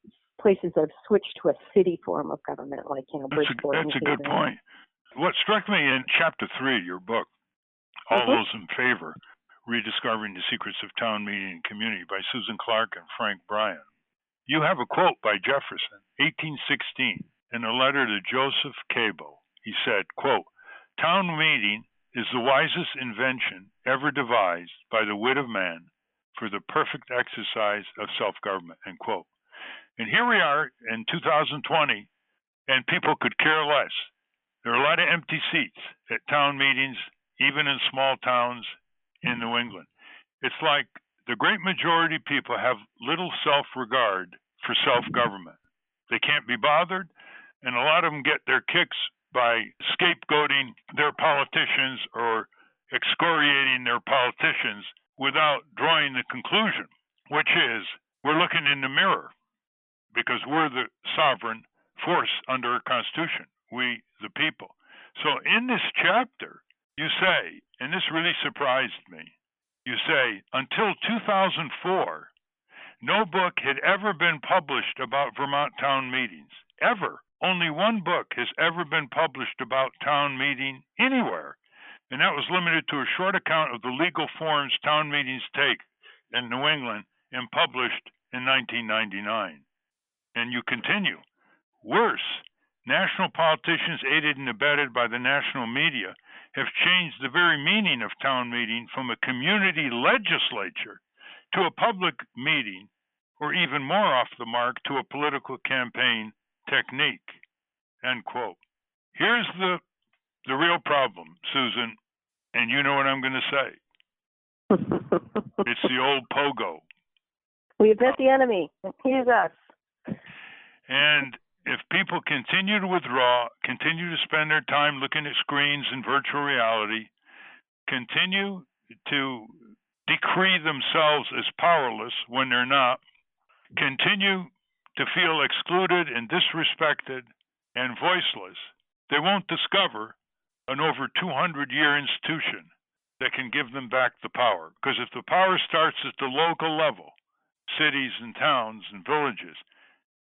places that have switched to a city form of government, like, Bridgeport. That's a good point. What struck me in chapter 3 of your book, All Those in Favor, Rediscovering the Secrets of Town Meeting and Community by Susan Clark and Frank Bryan. You have a quote by Jefferson, 1816, in a letter to Joseph Cabo. He said, quote, "Town meeting is the wisest invention ever devised by the wit of man for the perfect exercise of self-government," end quote. And here we are in 2020, and people could care less. There are a lot of empty seats at town meetings, even in small towns in New England. It's like the great majority of people have little self-regard for self-government. They can't be bothered, and a lot of them get their kicks by scapegoating their politicians or excoriating their politicians without drawing the conclusion, which is we're looking in the mirror because we're the sovereign force under our Constitution, we the people. So in this chapter, you say, and this really surprised me, you say, until 2004, no book had ever been published about Vermont town meetings, ever. Only one book has ever been published about town meeting anywhere, and that was limited to a short account of the legal forms town meetings take in New England and published in 1999. And you continue. Worse, national politicians aided and abetted by the national media have changed the very meaning of town meeting from a community legislature to a public meeting, or even more off the mark, to a political campaign technique, end quote. Here's the real problem, Susan, and you know what I'm going to say. It's the old pogo. We've met the enemy. He is us. And if people continue to withdraw, continue to spend their time looking at screens and virtual reality, continue to decree themselves as powerless when they're not, continue to feel excluded and disrespected and voiceless, they won't discover an over 200-year institution that can give them back the power. Because if the power starts at the local level, cities and towns and villages,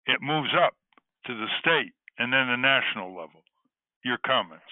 it moves up to the state and then the national level. Your comments?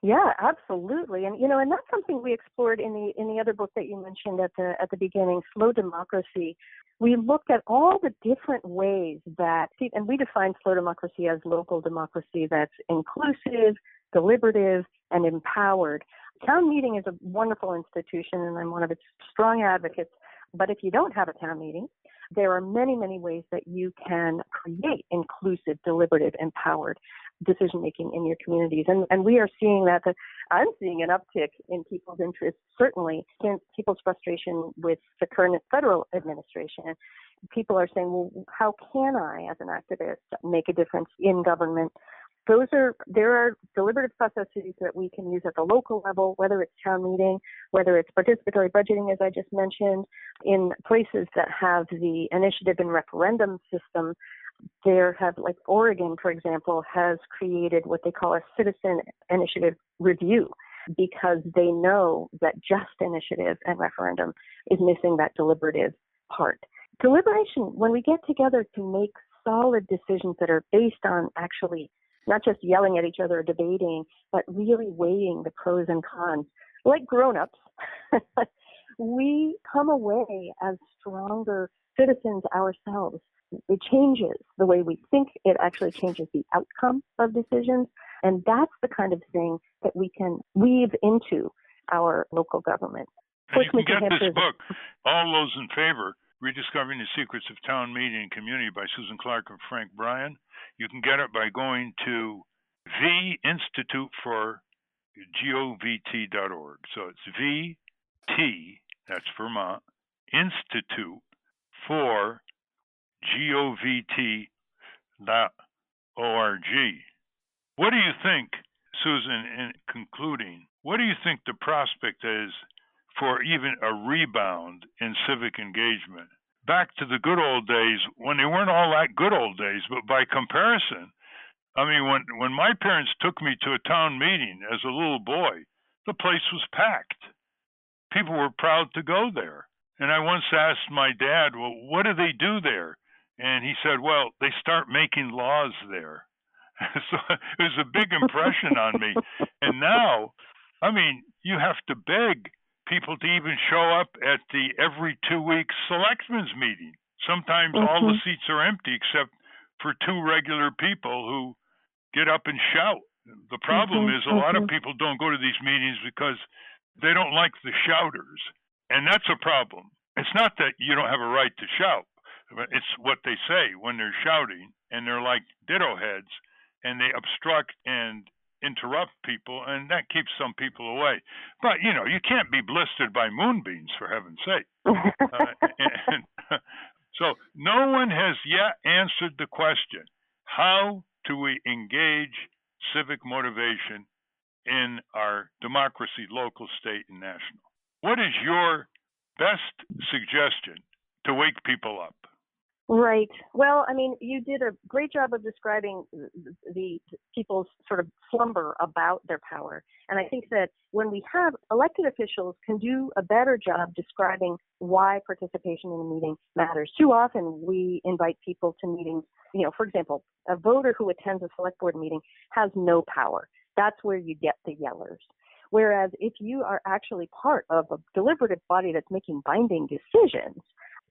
Yeah, absolutely. And and that's something we explored in the other book that you mentioned at the beginning, Slow Democracy. We looked at all the different ways that, and we define slow democracy as local democracy that's inclusive, deliberative, and empowered. Town meeting is a wonderful institution, and I'm one of its strong advocates. But if you don't have a town meeting, there are many, many ways that you can create inclusive, deliberative, empowered decision-making in your communities. And we are seeing that. I'm seeing an uptick in people's interest, certainly in people's frustration with the current federal administration. People are saying, well, how can I, as an activist, make a difference in government? There are deliberative processes that we can use at the local level, whether it's town meeting, whether it's participatory budgeting, as I just mentioned, in places that have the initiative and referendum system. There have, like Oregon, for example, has created what they call a citizen initiative review, because they know that just initiative and referendum is missing that deliberative part. Deliberation, when we get together to make solid decisions that are based on actually not just yelling at each other or debating, but really weighing the pros and cons, like grown-ups, we come away as stronger citizens ourselves. It changes the way we think. It actually changes the outcome of decisions. And that's the kind of thing that we can weave into our local government. And you can get this book, all those in favor, Rediscovering the Secrets of Town Meeting and Community by Susan Clark and Frank Bryan. You can get it by going to the Institute for govt.org. So it's VT, that's Vermont, Institute for govt.org. What do you think, Susan, in concluding, what do you think the prospect is for even a rebound in civic engagement? Back to the good old days, when they weren't all that good old days, but by comparison, I mean, when my parents took me to a town meeting as a little boy, the place was packed. People were proud to go there. And I once asked my dad, well, what do they do there? And he said, well, they start making laws there. So it was a big impression on me. And now, I mean, you have to beg people to even show up at the every 2 weeks selectmen's meeting. Sometimes all the seats are empty except for two regular people who get up and shout. The problem is a lot of people don't go to these meetings because they don't like the shouters. And that's a problem. It's not that you don't have a right to shout, but it's what they say when they're shouting, and they're like ditto heads, and they obstruct and interrupt people, and that keeps some people away. But, you know, you can't be blistered by moonbeams, for heaven's sake. So no one has yet answered the question, how do we engage civic motivation in our democracy, local, state, and national? What is your best suggestion to wake people up? Right. Well, I mean, you did a great job of describing the people's sort of slumber about their power. And I think that when we have elected officials can do a better job describing why participation in a meeting matters. Too often we invite people to meetings, you know, for example, a voter who attends a select board meeting has no power. That's where you get the yellers. Whereas if you are actually part of a deliberative body that's making binding decisions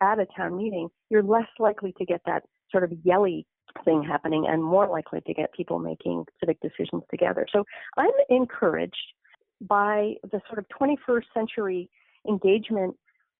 at a town meeting, you're less likely to get that sort of yelly thing happening and more likely to get people making civic decisions together. So I'm encouraged by the sort of 21st century engagement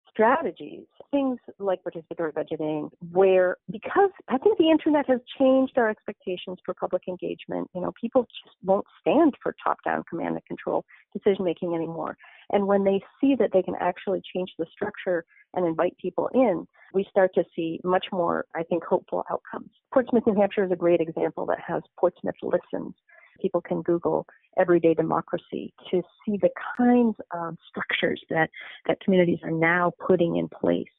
strategies, things like participatory budgeting, where, because I think the internet has changed our expectations for public engagement, you know, people just won't stand for top-down command and control decision-making anymore. And when they see that they can actually change the structure and invite people in, we start to see much more, I think, hopeful outcomes. Portsmouth, New Hampshire is a great example that has Portsmouth Listens. People can Google everyday democracy to see the kinds of structures that communities are now putting in place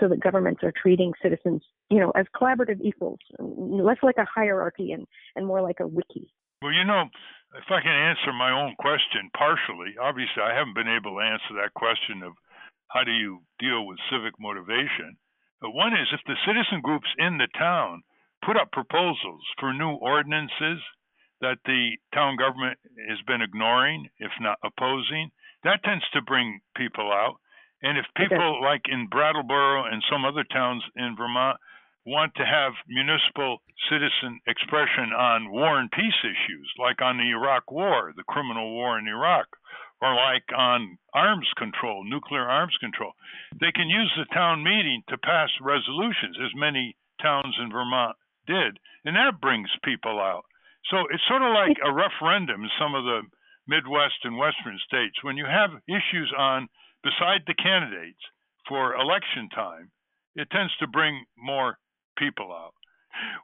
so that governments are treating citizens, you know, as collaborative equals, less like a hierarchy and more like a wiki. Well, you know, if I can answer my own question partially, obviously I haven't been able to answer that question of how do you deal with civic motivation. But one is, if the citizen groups in the town put up proposals for new ordinances that the town government has been ignoring, if not opposing, that tends to bring people out. And if people like in Brattleboro and some other towns in Vermont want to have municipal citizen expression on war and peace issues, like on the Iraq War, the criminal war in Iraq, or like on arms control, nuclear arms control, they can use the town meeting to pass resolutions, as many towns in Vermont did, and that brings people out. So it's sort of like a referendum in some of the Midwest and Western states. When you have issues on beside the candidates for election time, it tends to bring more people out.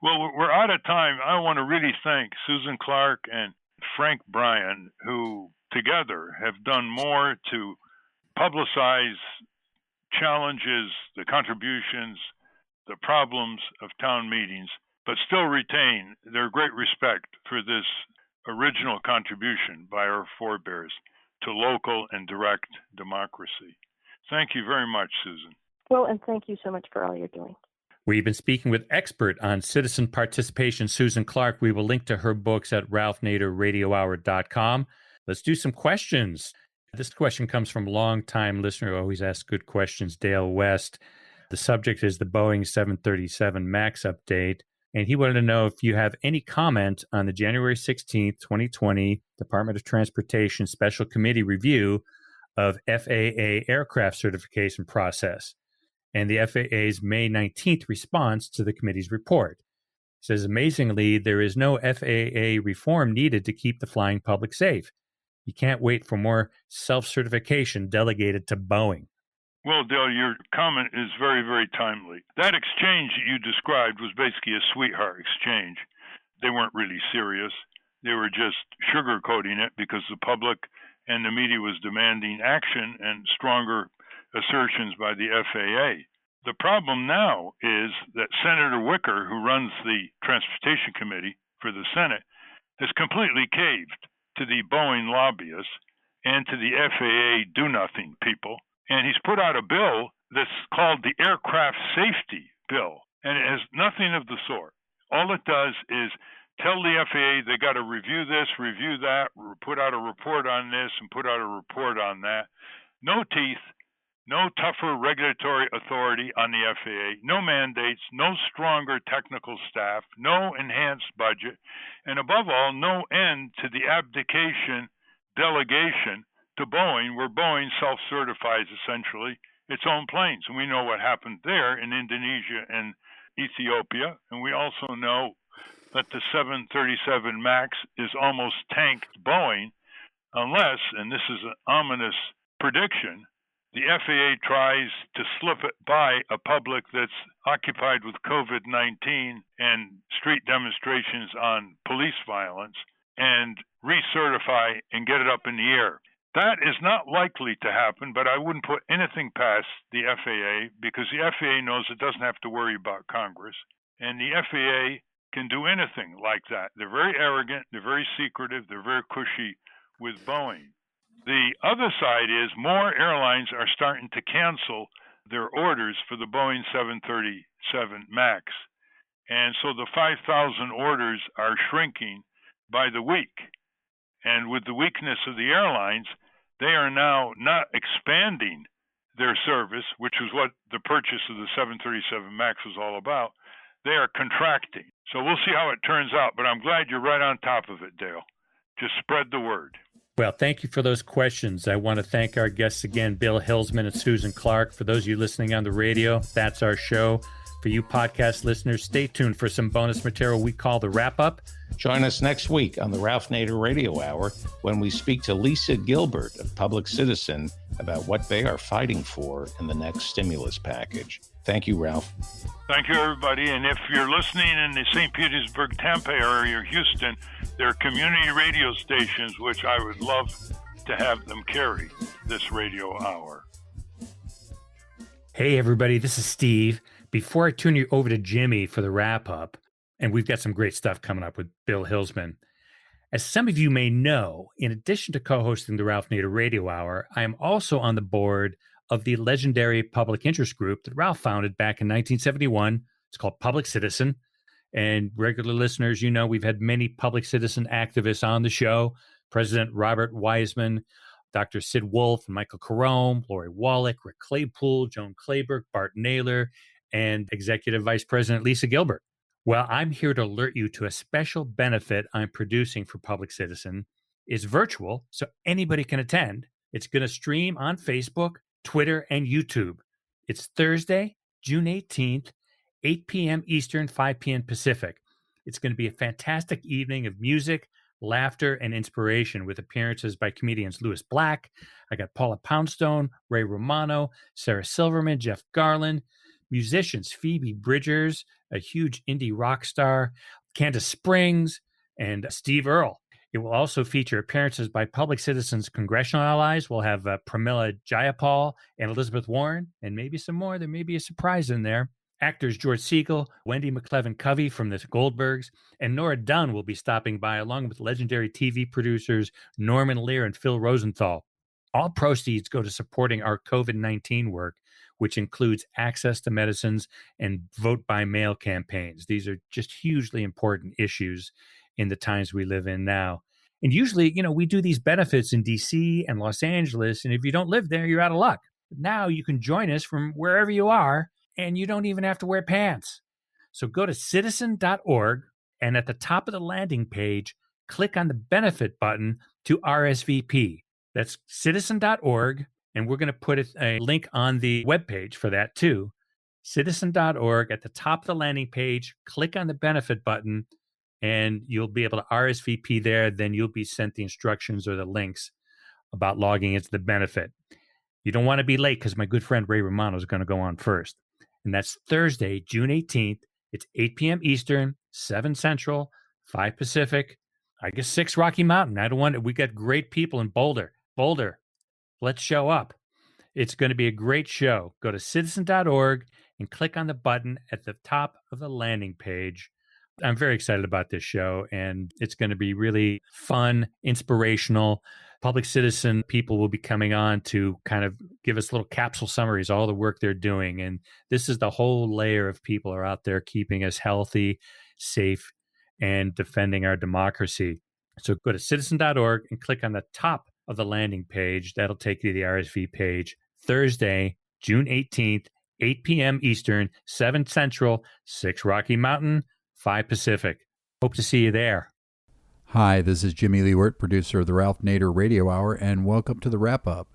Well, we're out of time. I want to really thank Susan Clark and Frank Bryan, who together have done more to publicize challenges, the contributions, the problems of town meetings, but still retain their great respect for this original contribution by our forebears to local and direct democracy. Thank you very much, Susan. Well, and thank you so much for all you're doing. We've been speaking with expert on citizen participation, Susan Clark. We will link to her books at ralphnaderradiohour.com. Let's do some questions. This question comes from longtime listener who always asks good questions, Dale West. The subject is the Boeing 737 MAX update. And he wanted to know if you have any comment on the January 16th, 2020 Department of Transportation Special Committee review of FAA aircraft certification process and the FAA's May 19th response to the committee's report. It says, amazingly, there is no FAA reform needed to keep the flying public safe. You can't wait for more self-certification delegated to Boeing. Well, Dale, your comment is very, very timely. That exchange that you described was basically a sweetheart exchange. They weren't really serious. They were just sugarcoating it because the public and the media was demanding action and stronger assertions by the FAA. The problem now is that Senator Wicker, who runs the Transportation Committee for the Senate, has completely caved to the Boeing lobbyists and to the FAA do-nothing people. And he's put out a bill that's called the Aircraft Safety Bill, and it has nothing of the sort. All it does is tell the FAA they got to review this, review that, put out a report on this, and put out a report on that. No teeth, no tougher regulatory authority on the FAA, no mandates, no stronger technical staff, no enhanced budget, and above all, no end to the abdication delegation to Boeing, where Boeing self-certifies essentially its own planes. And we know what happened there in Indonesia and Ethiopia, and we also know that the 737 MAX is almost tanked Boeing unless, and this is an ominous prediction, the FAA tries to slip it by a public that's occupied with COVID-19 and street demonstrations on police violence and recertify and get it up in the air. That is not likely to happen, but I wouldn't put anything past the FAA because the FAA knows it doesn't have to worry about Congress, and the FAA can do anything like that. They're very arrogant, they're very secretive, they're very cushy with Boeing. The other side is more airlines are starting to cancel their orders for the Boeing 737 MAX. And so the 5,000 orders are shrinking by the week. And with the weakness of the airlines, they are now not expanding their service, which is what the purchase of the 737 MAX was all about. They are contracting. So we'll see how it turns out, but I'm glad you're right on top of it, Dale. Just spread the word. Well, thank you for those questions. I want to thank our guests again, Bill Hillsman and Susan Clark. For those of you listening on the radio, that's our show. For you podcast listeners, stay tuned for some bonus material we call the Wrap-Up. Join us next week on the Ralph Nader Radio Hour when we speak to Lisa Gilbert of Public Citizen about what they are fighting for in the next stimulus package. Thank you, Ralph. Thank you, everybody. And if you're listening in the St. Petersburg, Tampa area, or Houston, there are community radio stations which I would love to have them carry this radio hour. Hey, everybody, this is Steve. Before I turn you over to Jimmy for the wrap-up, and we've got some great stuff coming up with Bill Hillsman. As some of you may know, in addition to co-hosting the Ralph Nader Radio Hour, I am also on the board of the legendary public interest group that Ralph founded back in 1971. It's called Public Citizen. And regular listeners, you know, we've had many public citizen activists on the show. President Robert Wiseman, Dr. Sid Wolf, Michael Carome, Lori Wallach, Rick Claypool, Joan Clayburgh, Bart Naylor, and Executive Vice President Lisa Gilbert. Well, I'm here to alert you to a special benefit I'm producing for Public Citizen. It's virtual, so anybody can attend. It's going to stream on Facebook, Twitter, and YouTube. It's Thursday, June 18th, 8 p.m. Eastern, 5 p.m. Pacific. It's going to be a fantastic evening of music, laughter, and inspiration with appearances by comedians Louis Black. I got Paula Poundstone, Ray Romano, Sarah Silverman, Jeff Garland, musicians Phoebe Bridgers, a huge indie rock star, Candace Springs, and Steve Earle. It will also feature appearances by Public Citizen's congressional allies. We'll have Pramila Jayapal and Elizabeth Warren, and maybe some more. There may be a surprise in there. Actors George Siegel, Wendy McLevin-Covey from the Goldbergs, and Nora Dunn will be stopping by, along with legendary TV producers Norman Lear and Phil Rosenthal. All proceeds go to supporting our COVID-19 work, which includes access to medicines and vote-by-mail campaigns. These are just hugely important issues in the times we live in now. And usually, you know, we do these benefits in D.C. and Los Angeles, and if you don't live there, you're out of luck. But now you can join us from wherever you are, and you don't even have to wear pants. So go to citizen.org, and at the top of the landing page, click on the benefit button to RSVP. That's citizen.org. And we're going to put a link on the webpage for that too. Citizen.org. At the top of the landing page, click on the benefit button, and you'll be able to RSVP there. Then you'll be sent the instructions or the links about logging into the benefit. You don't want to be late because my good friend Ray Romano is going to go on first. And that's Thursday, June 18th. It's 8 p.m. Eastern, 7 Central, 5 Pacific, I guess 6 Rocky Mountain. We got great people in Boulder. Let's show up. It's going to be a great show. Go to citizen.org and click on the button at the top of the landing page. I'm very excited about this show, and it's going to be really fun, inspirational. Public citizen people will be coming on to kind of give us little capsule summaries, all the work they're doing. And this is the whole layer of people are out there keeping us healthy, safe, and defending our democracy. So go to citizen.org and click on the top of the landing page. That'll take you to the RSV page. Thursday, June 18th, 8 p.m. Eastern, 7 Central, 6 Rocky Mountain, 5 Pacific. Hope to see you there. Hi, this is Jimmy Lewert, producer of the Ralph Nader Radio Hour, and welcome to the wrap-up.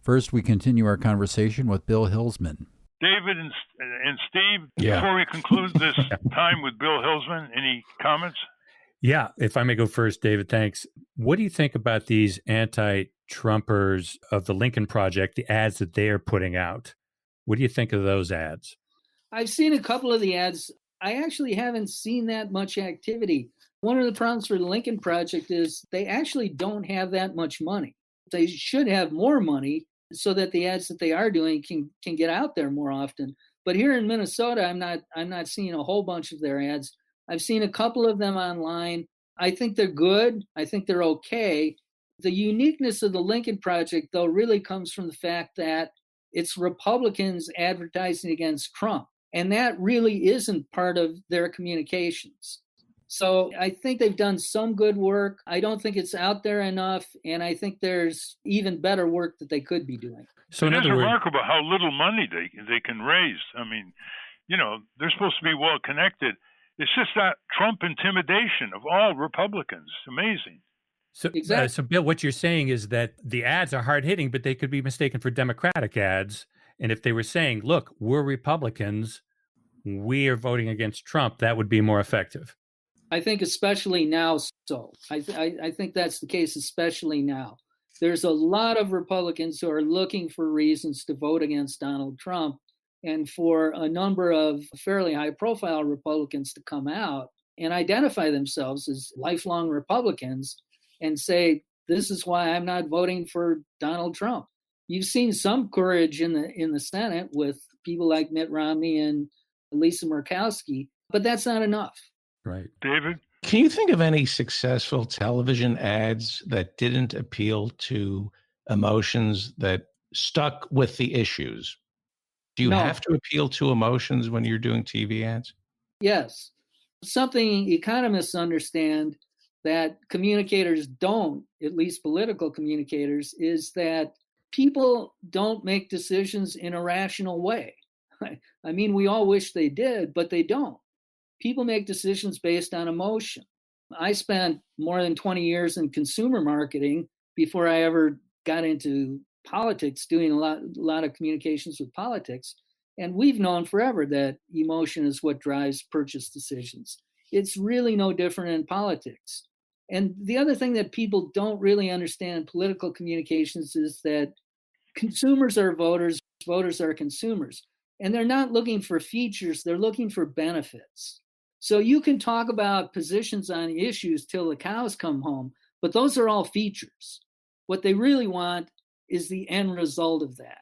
First, we continue our conversation with Bill Hillsman. David and Steve, before we conclude this time with Bill Hillsman, any comments? Yeah, if I may go first, David, thanks. What do you think about these anti-Trumpers of the Lincoln Project, the ads that they are putting out? What do you think of those ads? I've seen a couple of the ads. I actually haven't seen that much activity. One of the problems for the Lincoln Project is they actually don't have that much money. They should have more money so that the ads that they are doing can get out there more often. But here in Minnesota, I'm not seeing a whole bunch of their ads. I've seen a couple of them online. I think they're good. I think they're okay. The uniqueness of the Lincoln Project, though, really comes from the fact that it's Republicans advertising against Trump. And that really isn't part of their communications. So I think they've done some good work. I don't think it's out there enough. And I think there's even better work that they could be doing. So it is remarkable how little money they can raise. I mean, they're supposed to be well connected. It's just that Trump intimidation of all Republicans. Amazing. So, exactly. So Bill, what you're saying is that the ads are hard hitting, but they could be mistaken for Democratic ads. And if they were saying, look, we're Republicans, we are voting against Trump, that would be more effective. I think especially now. So I think that's the case, especially now. There's a lot of Republicans who are looking for reasons to vote against Donald Trump. And for a number of fairly high profile Republicans to come out and identify themselves as lifelong Republicans and say, this is why I'm not voting for Donald Trump. You've seen some courage in the Senate with people like Mitt Romney and Lisa Murkowski, but that's not enough. Right. David? Can you think of any successful television ads that didn't appeal to emotions that stuck with the issues? Do you have to appeal to emotions when you're doing TV ads? Yes. Something economists understand that communicators don't, at least political communicators, is that people don't make decisions in a rational way. I mean, we all wish they did, but they don't. People make decisions based on emotion. I spent more than 20 years in consumer marketing before I ever got into politics, doing a lot of communications with politics. And we've known forever that emotion is what drives purchase decisions. It's really no different in politics. And the other thing that people don't really understand in political communications is that consumers are voters, voters are consumers. And they're not looking for features, they're looking for benefits. So you can talk about positions on issues till the cows come home, but those are all features. What they really want is the end result of that.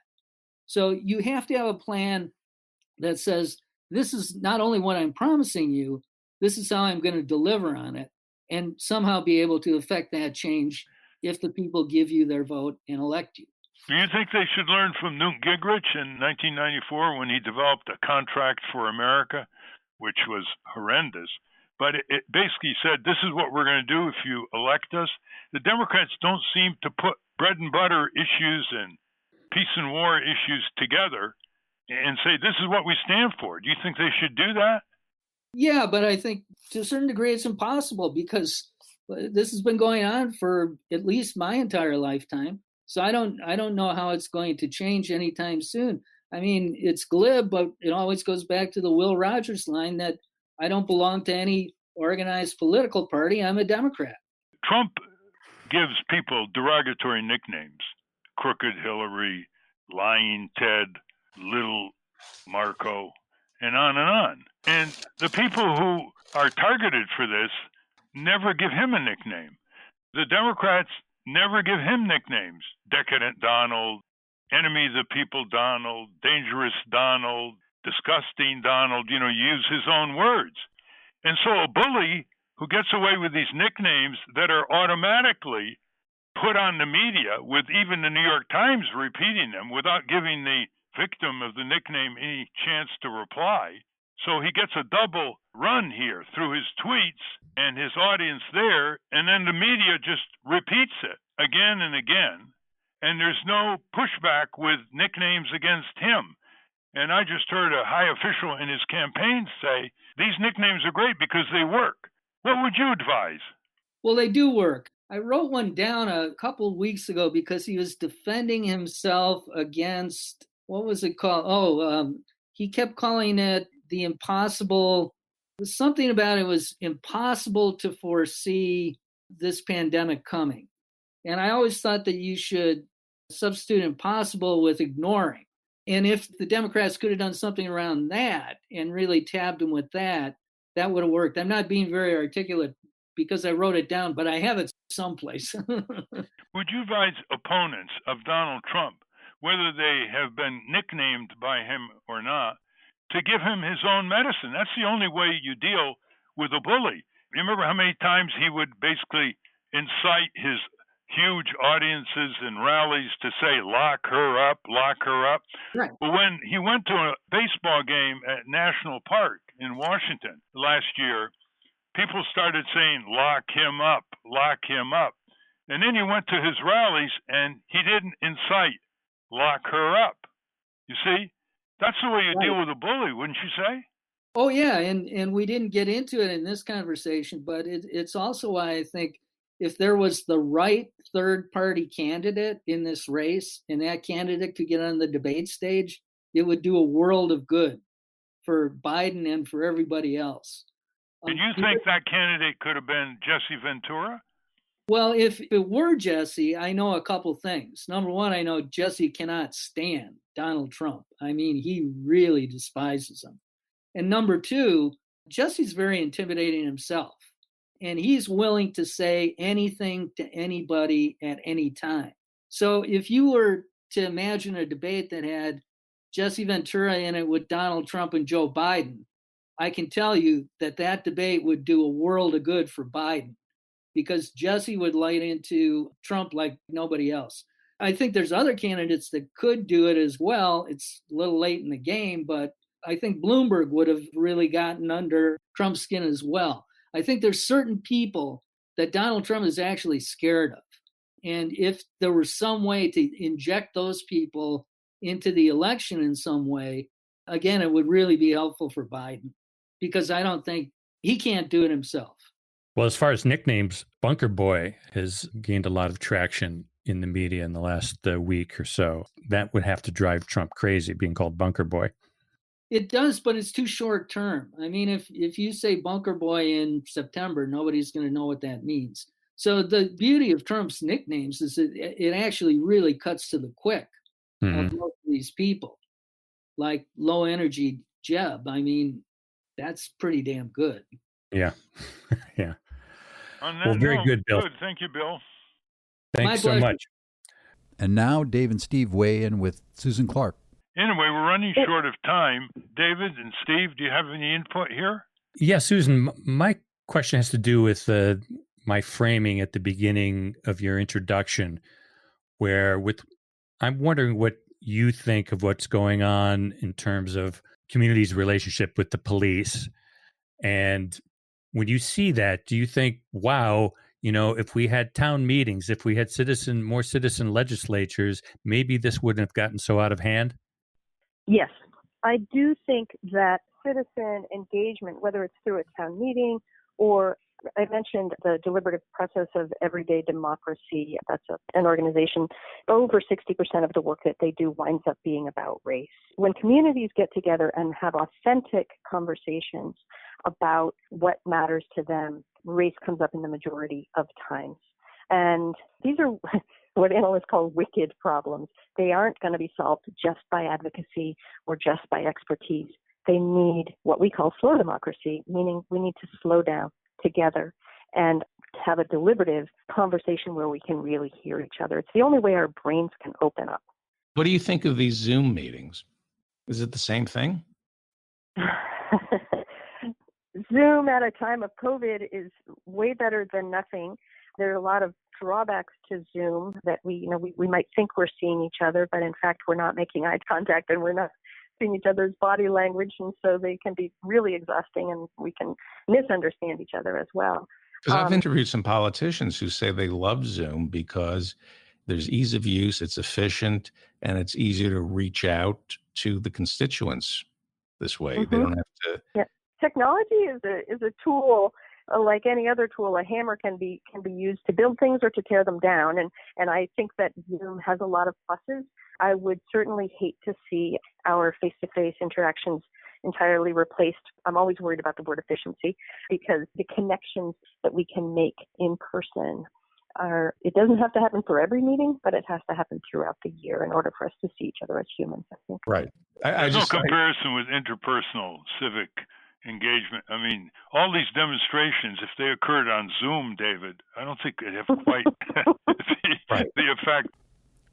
So you have to have a plan that says, this is not only what I'm promising you, this is how I'm going to deliver on it, and somehow be able to affect that change if the people give you their vote and elect you. Do you think they should learn from Newt Gingrich in 1994 when he developed a contract for America, which was horrendous? But it basically said, this is what we're going to do if you elect us. The Democrats don't seem to put bread and butter issues and peace and war issues together and say, this is what we stand for. Do you think they should do that? Yeah, but I think to a certain degree it's impossible because this has been going on for at least my entire lifetime. So I don't know how it's going to change anytime soon. I mean, it's glib, but it always goes back to the Will Rogers line that I don't belong to any organized political party. I'm a Democrat. Trump gives people derogatory nicknames: Crooked Hillary, Lying Ted, Little Marco, and on and on. And the people who are targeted for this never give him a nickname. The Democrats never give him nicknames: Decadent Donald, Enemy of the People Donald, Dangerous Donald, Disgusting Donald, use his own words. And so a bully who gets away with these nicknames that are automatically put on the media, with even the New York Times repeating them without giving the victim of the nickname any chance to reply. So he gets a double run here through his tweets and his audience there, and then the media just repeats it again and again, and there's no pushback with nicknames against him. And I just heard a high official in his campaign say, these nicknames are great because they work. What would you advise? Well, they do work. I wrote one down a couple of weeks ago because he was defending himself against, what was it called? He kept calling it the impossible. Something about it was impossible to foresee this pandemic coming. And I always thought that you should substitute impossible with ignoring. And if the Democrats could have done something around that and really tabbed him with that, that would have worked. I'm not being very articulate because I wrote it down, but I have it someplace. Would you advise opponents of Donald Trump, whether they have been nicknamed by him or not, to give him his own medicine? That's the only way you deal with a bully. You remember how many times he would basically incite his huge audiences and rallies to say, lock her up, lock her up. Right. But when he went to a baseball game at National Park in Washington last year, people started saying, lock him up, lock him up. And then he went to his rallies and he didn't incite, lock her up. You see, that's the way you deal with a bully, wouldn't you say? Oh, yeah. And we didn't get into it in this conversation, but it's also why I think if there was the right third party candidate in this race and that candidate could get on the debate stage, it would do a world of good for Biden and for everybody else. And you think that candidate could have been Jesse Ventura? Well, if it were Jesse, I know a couple things. Number one, I know Jesse cannot stand Donald Trump. I mean, he really despises him. And number two, Jesse's very intimidating himself. And he's willing to say anything to anybody at any time. So if you were to imagine a debate that had Jesse Ventura in it with Donald Trump and Joe Biden, I can tell you that that debate would do a world of good for Biden because Jesse would light into Trump like nobody else. I think there's other candidates that could do it as well. It's a little late in the game, but I think Bloomberg would have really gotten under Trump's skin as well. I think there's certain people that Donald Trump is actually scared of. And if there was some way to inject those people into the election in some way, again, it would really be helpful for Biden because I don't think he can't do it himself. Well, as far as nicknames, Bunker Boy has gained a lot of traction in the media in the last week or so. That would have to drive Trump crazy, being called Bunker Boy. It does, but it's too short term. I mean, if you say Bunker Boy in September, nobody's going to know what that means. So the beauty of Trump's nicknames is that it actually really cuts to the quick of most of these people, like Low Energy Jeb. I mean, that's pretty damn good. Yeah. Yeah. Well, very good, Bill. Good. Thank you, Bill. Thanks so much. And now Dave and Steve weigh in with Susan Clark. Anyway, we're running short of time. David and Steve, do you have any input here? Yeah, Susan, my question has to do with my framing at the beginning of your introduction, where I'm wondering what you think of what's going on in terms of community's relationship with the police. And when you see that, do you think, wow, if we had town meetings, if we had more citizen legislatures, maybe this wouldn't have gotten so out of hand? Yes, I do think that citizen engagement, whether it's through a town meeting or I mentioned the deliberative process of everyday democracy. That's an organization. Over 60% of the work that they do winds up being about race. When communities get together and have authentic conversations about what matters to them, race comes up in the majority of times. And these are what analysts call wicked problems. They aren't going to be solved just by advocacy or just by expertise. They need what we call slow democracy, meaning we need to slow down together and have a deliberative conversation where we can really hear each other. It's the only way our brains can open up. What do you think of these Zoom meetings? Is it the same thing? Zoom at a time of COVID is way better than nothing. There are a lot of drawbacks to Zoom that we might think we're seeing each other, but in fact we're not making eye contact and we're not seeing each other's body language, and so they can be really exhausting and we can misunderstand each other as well. Because I've interviewed some politicians who say they love Zoom because there's ease of use, it's efficient, and it's easier to reach out to the constituents this way. Mm-hmm. They don't have to. Yeah. Technology is a tool like any other tool. A hammer can be used to build things or to tear them down, and I think that Zoom has a lot of pluses. I would certainly hate to see our face-to-face interactions entirely replaced. I'm always worried about the word efficiency because the connections that we can make in person it doesn't have to happen for every meeting, but it has to happen throughout the year in order for us to see each other as humans, I think. Right. There's no comparison with interpersonal civic engagement. I mean, all these demonstrations, if they occurred on Zoom, David, I don't think they'd have quite the effect.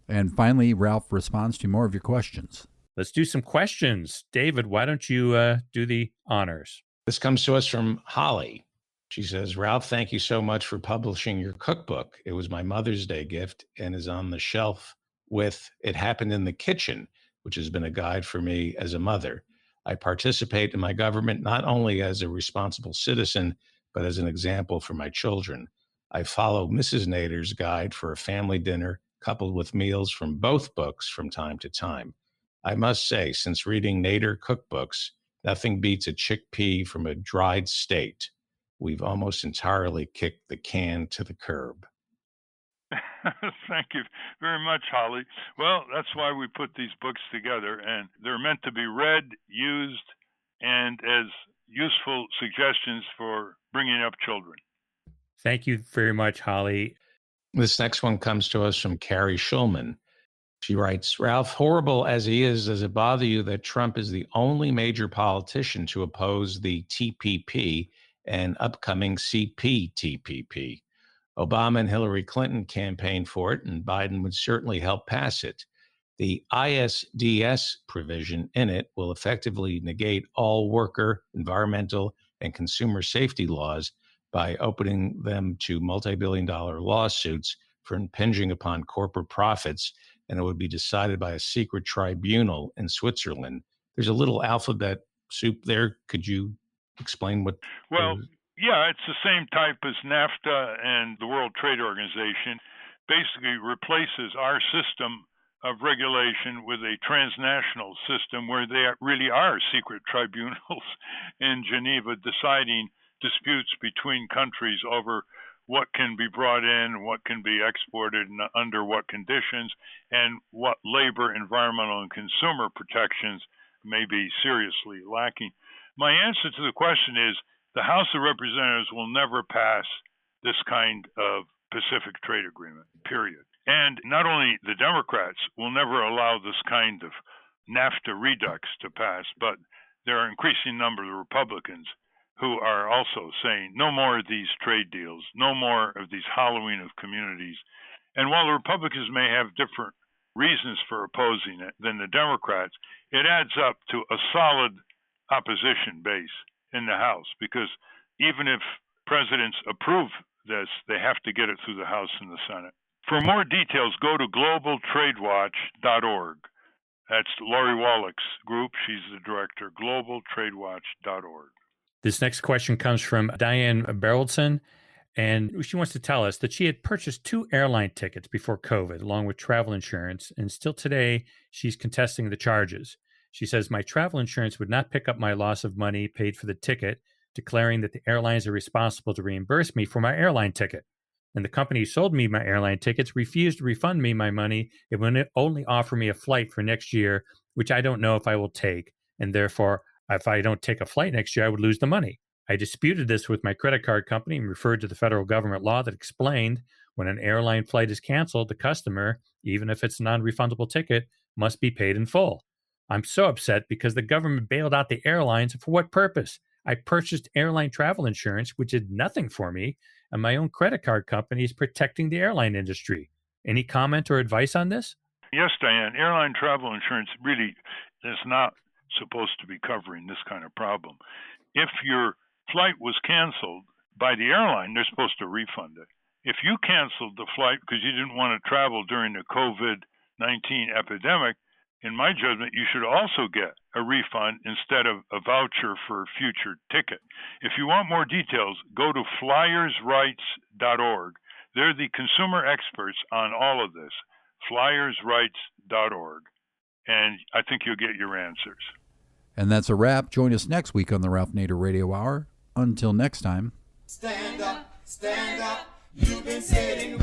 And finally, Ralph responds to more of your questions. Let's do some questions. David, why don't you do the honors? This comes to us from Holly. She says, Ralph, thank you so much for publishing your cookbook. It was my Mother's Day gift and is on the shelf with It Happened in the Kitchen, which has been a guide for me as a mother. I participate in my government not only as a responsible citizen, but as an example for my children. I follow Mrs. Nader's guide for a family dinner coupled with meals from both books from time to time. I must say, since reading Nader cookbooks, nothing beats a chickpea from a dried state. We've almost entirely kicked the can to the curb. Thank you very much, Holly. Well, that's why we put these books together, and they're meant to be read, used, and as useful suggestions for bringing up children. Thank you very much, Holly. This next one comes to us from Carrie Shulman. She writes, Ralph, horrible as he is, does it bother you that Trump is the only major politician to oppose the TPP and upcoming CPTPP? Obama and Hillary Clinton campaigned for it, and Biden would certainly help pass it. The ISDS provision in it will effectively negate all worker, environmental, and consumer safety laws by opening them to multi-billion-dollar lawsuits for impinging upon corporate profits, and it would be decided by a secret tribunal in Switzerland. There's a little alphabet soup there. Could you explain what? Well, yeah, it's the same type as NAFTA and the World Trade Organization. Basically replaces our system of regulation with a transnational system where there really are secret tribunals in Geneva deciding disputes between countries over what can be brought in, what can be exported, and under what conditions, and what labor, environmental, and consumer protections may be seriously lacking. My answer to the question is the House of Representatives will never pass this kind of Pacific trade agreement, period. And not only the Democrats will never allow this kind of NAFTA redux to pass, but there are an increasing number of Republicans who are also saying no more of these trade deals, no more of these hollowing of communities. And while the Republicans may have different reasons for opposing it than the Democrats, it adds up to a solid opposition base in the House, because even if presidents approve this, they have to get it through the House and the Senate. For more details, go to globaltradewatch.org. That's Lori Wallach's group. She's the director, globaltradewatch.org. This next question comes from Diane Beraldson, and she wants to tell us that she had purchased 2 airline tickets before COVID, along with travel insurance, and still today she's contesting the charges. She says, my travel insurance would not pick up my loss of money paid for the ticket, declaring that the airlines are responsible to reimburse me for my airline ticket. And the company who sold me my airline tickets refused to refund me my money. It would only offer me a flight for next year, which I don't know if I will take. And therefore, if I don't take a flight next year, I would lose the money. I disputed this with my credit card company and referred to the federal government law that explained when an airline flight is canceled, the customer, even if it's a non-refundable ticket, must be paid in full. I'm so upset because the government bailed out the airlines. For what purpose? I purchased airline travel insurance, which did nothing for me, and my own credit card company is protecting the airline industry. Any comment or advice on this? Yes, Diane. Airline travel insurance really is not supposed to be covering this kind of problem. If your flight was canceled by the airline, they're supposed to refund it. If you canceled the flight because you didn't want to travel during the COVID-19 epidemic, in my judgment, you should also get a refund instead of a voucher for a future ticket. If you want more details, go to flyersrights.org. They're the consumer experts on all of this, flyersrights.org. And I think you'll get your answers. And that's a wrap. Join us next week on the Ralph Nader Radio Hour. Until next time. Stand up, you've been sitting